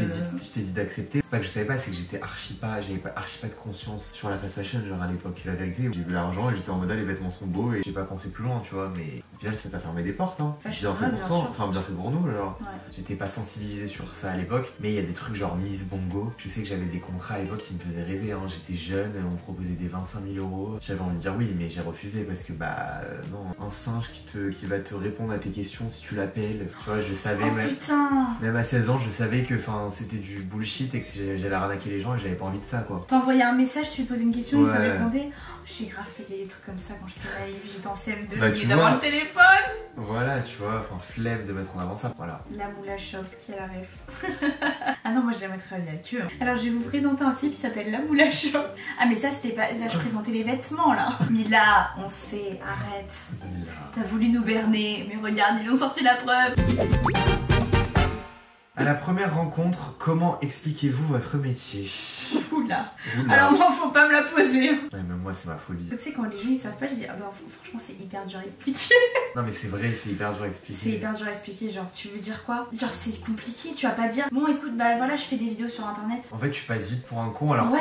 [SPEAKER 1] t'ai dit d'accepter. C'est pas que je savais pas, c'est que j'étais j'avais pas archi pas de conscience sur la fast fashion, genre à l'époque. La vérité, j'ai eu l'argent et j'étais en mode les vêtements sont beaux et j'ai pas pensé plus loin, tu vois, mais au final ça t'a fermé des portes, hein. Bien fait pour toi, enfin bien fait pour nous, genre. Ouais. J'étais pas sensibilisé sur ça à l'époque, mais il y a des trucs genre Miss Bongo. Je sais que j'avais des contrats à l'époque qui me faisaient rêver, hein. J'étais jeune, on me proposait des 25 000 €. J'avais envie de dire oui, mais j'ai refusé parce que non, un singe qui va te répondre à tes questions si tu l'appelles. Tu vois, je savais même à 16 ans, je savais que c'était du bullshit et que j'allais arnaquer les gens et j'avais pas envie de ça quoi.
[SPEAKER 2] T'as envoyé un message, tu lui posais une question et t'as répondu. J'ai grave fait des trucs comme ça quand j'étais naïve, j'étais en CM2, je venais d'avoir le téléphone.
[SPEAKER 1] Voilà, tu vois, flemme de mettre en avant ça, voilà.
[SPEAKER 2] La moula shop, qui a la ref. Ah non, moi j'ai jamais travaillé avec eux. Alors je vais vous présenter un site qui s'appelle La Moula Shop. Ah mais ça c'était pas... Là je présentais les vêtements là. Mais là, on sait, arrête. T'as voulu nous berner, mais regarde, ils ont sorti la preuve.
[SPEAKER 1] À la première rencontre, comment expliquez-vous votre métier?
[SPEAKER 2] Oula. Alors moi faut pas me la poser.
[SPEAKER 1] Ouais mais moi c'est ma folie.
[SPEAKER 2] Tu sais quand les gens ils savent pas, je dis ah bah franchement c'est hyper dur à expliquer.
[SPEAKER 1] Non mais c'est vrai, c'est hyper dur à expliquer.
[SPEAKER 2] C'est hyper dur à expliquer, genre tu veux dire quoi? Genre c'est compliqué, tu vas pas dire bon écoute bah voilà je fais des vidéos sur internet.
[SPEAKER 1] En fait tu passes vite pour un con alors qu'en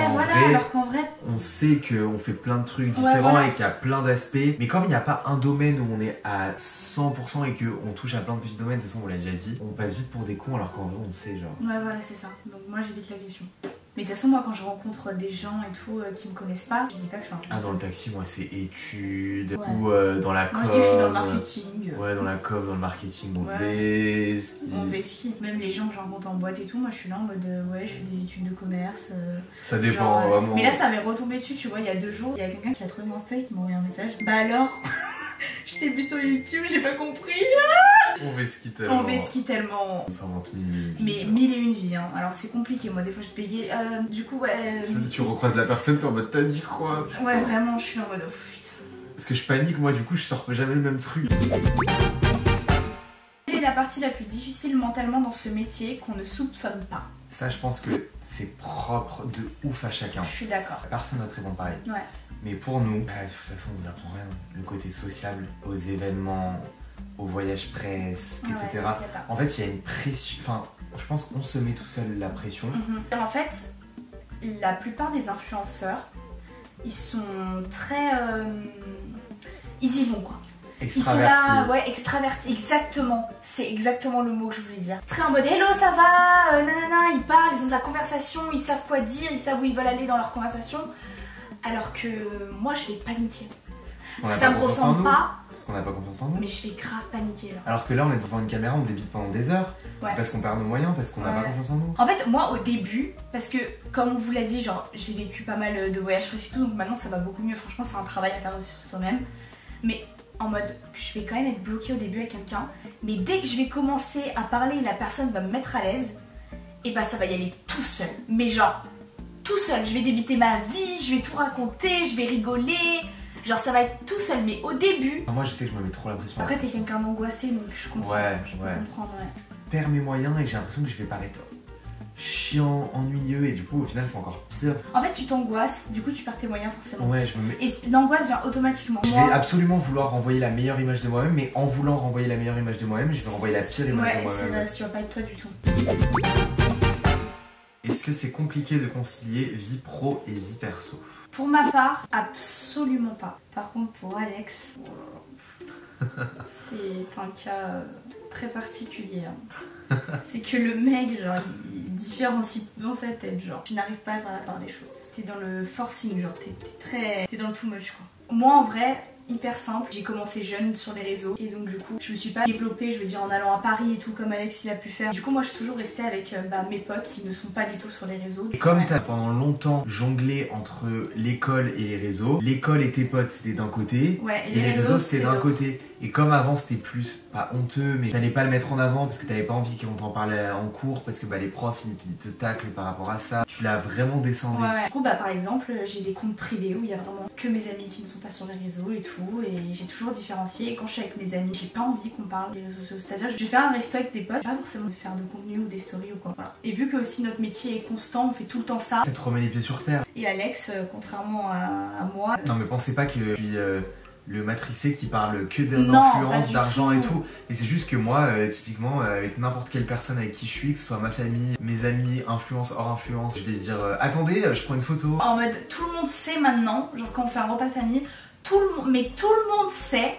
[SPEAKER 1] vrai on sait qu'on fait plein de trucs différents et qu'il y a plein d'aspects. Mais comme il n'y a pas un domaine où on est à 100% et qu'on touche à plein de petits domaines, de toute façon on l'a déjà dit, on passe vite pour des cons alors qu'en vrai on sait genre.
[SPEAKER 2] Ouais voilà c'est ça, donc moi j'évite la question. Mais de toute façon, moi quand je rencontre des gens et tout qui me connaissent pas, je dis pas que je suis un
[SPEAKER 1] Ah, dans le taxi, moi c'est études ou dans la com.
[SPEAKER 2] Moi je dis que je suis dans le marketing.
[SPEAKER 1] Ouais, dans la com, dans le marketing, on
[SPEAKER 2] fait ski. Même les gens que je rencontre en boîte et tout, moi je suis là en mode ouais, je fais des études de commerce.
[SPEAKER 1] Ça dépend vraiment.
[SPEAKER 2] Mais là, ça m'est retombé dessus, tu vois, il y a 2 jours, il y a quelqu'un qui a trouvé mon Insta et qui m'a envoyé un message. Bah alors Je t'ai vu sur YouTube, j'ai pas compris.
[SPEAKER 1] On vesquille tellement.
[SPEAKER 2] On vesquille tellement.
[SPEAKER 1] On s'invente mille et une
[SPEAKER 2] Mais
[SPEAKER 1] vies.
[SPEAKER 2] mille et une vies, hein. Alors c'est compliqué, moi des fois je bégaye. Du coup, ouais.
[SPEAKER 1] Tu recroises la personne, t'es en mode t'as dit quoi?
[SPEAKER 2] Ouais, vraiment, je suis en mode. Oh, putain.
[SPEAKER 1] Parce que je panique, moi, du coup, je sors jamais le même truc.
[SPEAKER 2] Quelle est la partie la plus difficile mentalement dans ce métier qu'on ne soupçonne pas?
[SPEAKER 1] Ça, je pense que c'est propre de ouf à chacun.
[SPEAKER 2] Je suis d'accord.
[SPEAKER 1] Personne n'a très bon pareil.
[SPEAKER 2] Ouais.
[SPEAKER 1] Mais pour nous, bah, de toute façon, on n'apprend rien. Le côté sociable, aux événements, aux voyages presse,
[SPEAKER 2] Ouais,
[SPEAKER 1] etc.
[SPEAKER 2] c'est cata.
[SPEAKER 1] En fait, il y a une pression. Enfin, je pense qu'on se met tout seul la pression.
[SPEAKER 2] En fait, la plupart des influenceurs, ils sont très. Ils y vont quoi. Ils sont là, ouais, extravertis, exactement. C'est exactement le mot que je voulais dire. Très en mode hello, ça va, nanana, ils parlent, ils ont de la conversation, ils savent quoi dire, ils savent où ils veulent aller dans leur conversation. Alors que moi, je vais paniquer. Ça me ressemble pas.
[SPEAKER 1] Parce qu'on n'a pas confiance en nous.
[SPEAKER 2] Mais je vais grave paniquer là.
[SPEAKER 1] Alors que là, on est devant une caméra, on débite pendant des heures.
[SPEAKER 2] Ouais.
[SPEAKER 1] Parce qu'on perd nos moyens, parce qu'on n'a pas confiance en nous.
[SPEAKER 2] En fait, moi au début, parce que comme on vous l'a dit, genre j'ai vécu pas mal de voyages presse et tout, donc maintenant ça va beaucoup mieux. Franchement, c'est un travail à faire aussi sur soi-même. Mais en mode, je vais quand même être bloquée au début avec quelqu'un. Mais dès que je vais commencer à parler et la personne va me mettre à l'aise, et bah ça va y aller tout seul. Mais genre, tout seul. Je vais débiter ma vie, je vais tout raconter, je vais rigoler. Genre ça va être tout seul, mais au début.
[SPEAKER 1] Moi je sais que je me mets trop la pression.
[SPEAKER 2] Après t'es quelqu'un d'angoissé, donc je comprends. Je peux comprendre, ouais.
[SPEAKER 1] Je perds mes moyens et j'ai l'impression que je vais paraître chiant, ennuyeux et du coup au final c'est encore pire.
[SPEAKER 2] En fait tu t'angoisses, du coup tu perds tes moyens forcément.
[SPEAKER 1] Ouais, je me mets.
[SPEAKER 2] Et l'angoisse vient automatiquement.
[SPEAKER 1] Je vais absolument vouloir renvoyer la meilleure image de moi-même, mais en voulant renvoyer la meilleure image de moi-même, je vais renvoyer la pire image de
[SPEAKER 2] Ouais, c'est
[SPEAKER 1] moi-même.
[SPEAKER 2] vrai, tu vas pas être toi du tout.
[SPEAKER 1] Est-ce que c'est compliqué de concilier vie pro et vie perso?
[SPEAKER 2] Pour ma part, absolument pas. Par contre, pour Alex, c'est un cas très particulier. Hein. C'est que le mec, genre, il différencie dans sa tête, genre. Tu n'arrives pas à faire la part des choses. T'es dans le forcing, genre, t'es dans le too much, quoi. Moi, en vrai, hyper simple. J'ai commencé jeune sur les réseaux et donc du coup je me suis pas développée, je veux dire en allant à Paris et tout comme Alex il a pu faire. Du coup moi je suis toujours restée avec mes potes qui ne sont pas du tout sur les réseaux.
[SPEAKER 1] Comme t'as pendant longtemps jonglé entre l'école et les réseaux, l'école et tes potes c'était d'un côté,
[SPEAKER 2] ouais,
[SPEAKER 1] et les réseaux c'était d'un côté. Et comme avant c'était plus, pas honteux, mais t'allais pas le mettre en avant parce que t'avais pas envie qu'on t'en parle en cours parce que bah, les profs ils te taclent par rapport à ça. Tu l'as vraiment descendu.
[SPEAKER 2] Ouais. Du coup bah par exemple j'ai des comptes privés où il y a vraiment que mes amis qui ne sont pas sur les réseaux et tout. Et j'ai toujours différencié. Et quand je suis avec mes amis, j'ai pas envie qu'on parle des réseaux sociaux. C'est-à-dire je vais faire un resto avec des potes, pas forcément faire de contenu ou des stories ou quoi. Voilà. Et vu que aussi notre métier est constant, on fait tout le temps ça.
[SPEAKER 1] Ça te remet les pieds sur terre.
[SPEAKER 2] Et Alex, contrairement à moi...
[SPEAKER 1] Non mais pensez pas que je suis... le matrixé qui parle que d'influence, d'argent et tout. Et c'est juste que moi, typiquement, avec n'importe quelle personne avec qui je suis, que ce soit ma famille, mes amis, influence, hors influence, je vais dire attendez, je prends une photo.
[SPEAKER 2] En mode, tout le monde sait maintenant, genre quand on fait un repas de famille, tout le monde sait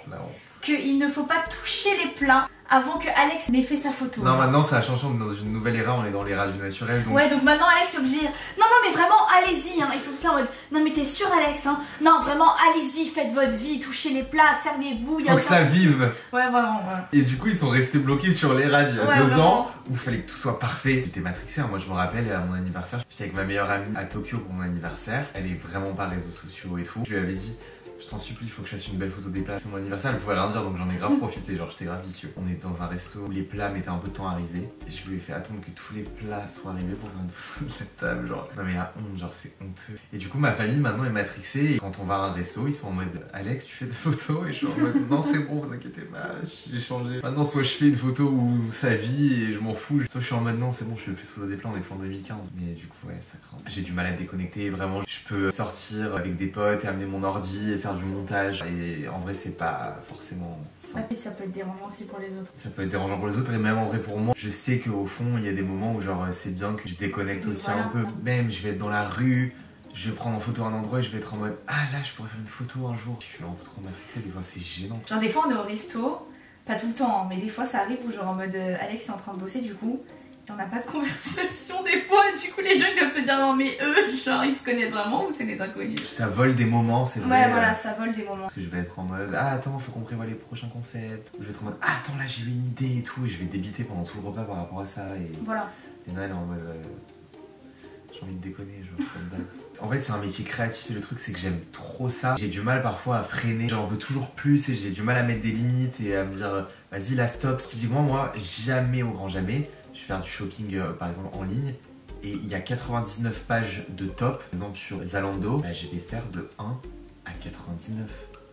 [SPEAKER 2] qu'il ne faut pas toucher les plats avant que Alex n'ait fait sa photo.
[SPEAKER 1] Non, maintenant ça a changé, on est dans une nouvelle ère, on est dans l'ère du naturel. Donc...
[SPEAKER 2] Ouais, donc maintenant Alex est obligé de dire non, mais vraiment, allez-y, hein. Ils sont tous là en mode non, mais t'es sûr, Alex, hein? Non, vraiment, allez-y, faites votre vie, touchez les plats, servez-vous,
[SPEAKER 1] faut que ça vive.
[SPEAKER 2] Ouais, vraiment, ouais.
[SPEAKER 1] Et du coup, ils sont restés bloqués sur l'ère il y a 2 ans où il fallait que tout soit parfait. J'étais matrixé, hein. Moi je me rappelle à mon anniversaire, j'étais avec ma meilleure amie à Tokyo pour mon anniversaire. Elle est vraiment pas réseaux sociaux et tout. Je lui avais dit. Je t'en supplie, il faut que je fasse une belle photo des plats. C'est mon anniversaire, elle pouvait rien dire donc j'en ai grave profité, genre j'étais grave vicieux. On était dans un resto où les plats mettaient un peu de temps à arriver et je lui ai fait attendre que tous les plats soient arrivés pour faire une photo de la table. Genre, non mais la honte, genre c'est honteux. Et du coup, ma famille maintenant est matrixée et quand on va à un resto, ils sont en mode Alex, tu fais des photos et je suis en mode non, c'est bon, vous inquiétez pas, j'ai changé. Maintenant, soit je fais une photo où ça vit et je m'en fous, soit je suis en mode non, c'est bon, je fais plus de photos des plats, on est plus en 2015. Mais du coup, ouais, ça craint. J'ai du mal à déconnecter, vraiment, je peux sortir avec des potes et amener mon ordi et faire du montage. Et en vrai, c'est pas forcément simple.
[SPEAKER 2] Et ça peut être dérangeant aussi pour les autres.
[SPEAKER 1] Ça peut être dérangeant pour les autres, et même en vrai pour moi, je sais qu'au fond, il y a des moments où genre c'est bien que je déconnecte aussi un peu. Même, je vais être dans la rue, je vais prendre en photo un endroit et je vais être en mode ah là, je pourrais faire une photo un jour. Je suis un peu trop matrixé, des fois c'est gênant.
[SPEAKER 2] Genre des fois on est au resto, pas tout le temps, hein, mais des fois ça arrive où genre en mode Alex est en train de bosser du coup. On n'a pas de conversation des fois, et du coup les gens doivent se dire non mais eux, genre ils se connaissent vraiment ou c'est des inconnus?
[SPEAKER 1] Ça vole des moments, c'est vrai.
[SPEAKER 2] Ouais voilà, ça vole des moments.
[SPEAKER 1] Parce que je vais être en mode ah attends, faut qu'on prévoie les prochains concepts. Je vais être en mode ah attends là j'ai une idée et tout, et je vais débiter pendant tout le repas par rapport à ça. Et
[SPEAKER 2] voilà.
[SPEAKER 1] Et Noël en mode J'ai envie de déconner, genre, comme d'hab. En fait, c'est un métier créatif et le truc, c'est que j'aime trop ça. J'ai du mal parfois à freiner, j'en veux toujours plus et j'ai du mal à mettre des limites et à me dire vas-y, là, stop. Typiquement, moi, jamais au grand jamais, je vais faire du shopping par exemple en ligne et il y a 99 pages de top. Par exemple, sur Zalando, bah, je vais faire de 1 à 99.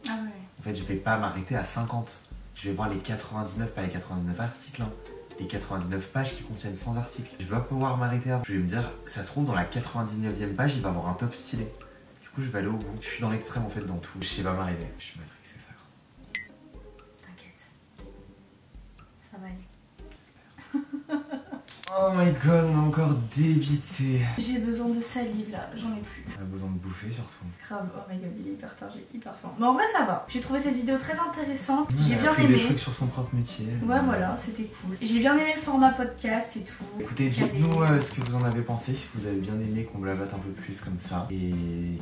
[SPEAKER 2] Ah ouais.
[SPEAKER 1] En fait, je vais pas m'arrêter à 50. Je vais voir les 99, pas les 99 articles, hein. Les 99 pages qui contiennent 100 articles. Je vais pas pouvoir m'arrêter à... Je vais me dire, ça se trouve dans la 99e page, il va y avoir un top stylé. Du coup, je vais aller au bout. Je suis dans l'extrême en fait dans tout. Je sais pas m'arrêter. Je suis matrixé, ça.
[SPEAKER 2] T'inquiète. Ça va aller.
[SPEAKER 1] Oh my god, on est encore débité.
[SPEAKER 2] J'ai besoin de salive là, j'en ai plus.
[SPEAKER 1] On a besoin de bouffer surtout.
[SPEAKER 2] Grave, oh my god, il est hyper tard, j'ai hyper faim. Mais en vrai, ça va. J'ai trouvé cette vidéo très intéressante.
[SPEAKER 1] J'ai
[SPEAKER 2] J'ai bien
[SPEAKER 1] appris
[SPEAKER 2] aimé.
[SPEAKER 1] des trucs sur son propre métier.
[SPEAKER 2] Ouais, voilà, c'était cool. J'ai bien aimé le format podcast et tout.
[SPEAKER 1] Écoutez, dites-nous ce que vous en avez pensé, si vous avez bien aimé qu'on blabate un peu plus comme ça. Et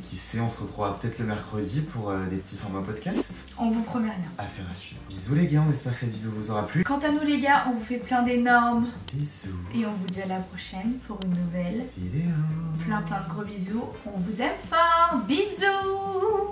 [SPEAKER 1] qui sait, on se retrouvera peut-être le mercredi pour des petits formats podcast.
[SPEAKER 2] On vous promet rien.
[SPEAKER 1] Affaire à suivre. Bisous les gars, on espère que cette vidéo vous aura plu.
[SPEAKER 2] Quant à nous les gars, on vous fait plein d'énormes
[SPEAKER 1] Bisous.
[SPEAKER 2] et on vous dit à la prochaine pour une nouvelle
[SPEAKER 1] Vidéo.
[SPEAKER 2] plein de gros bisous. On vous aime fort. Bisous.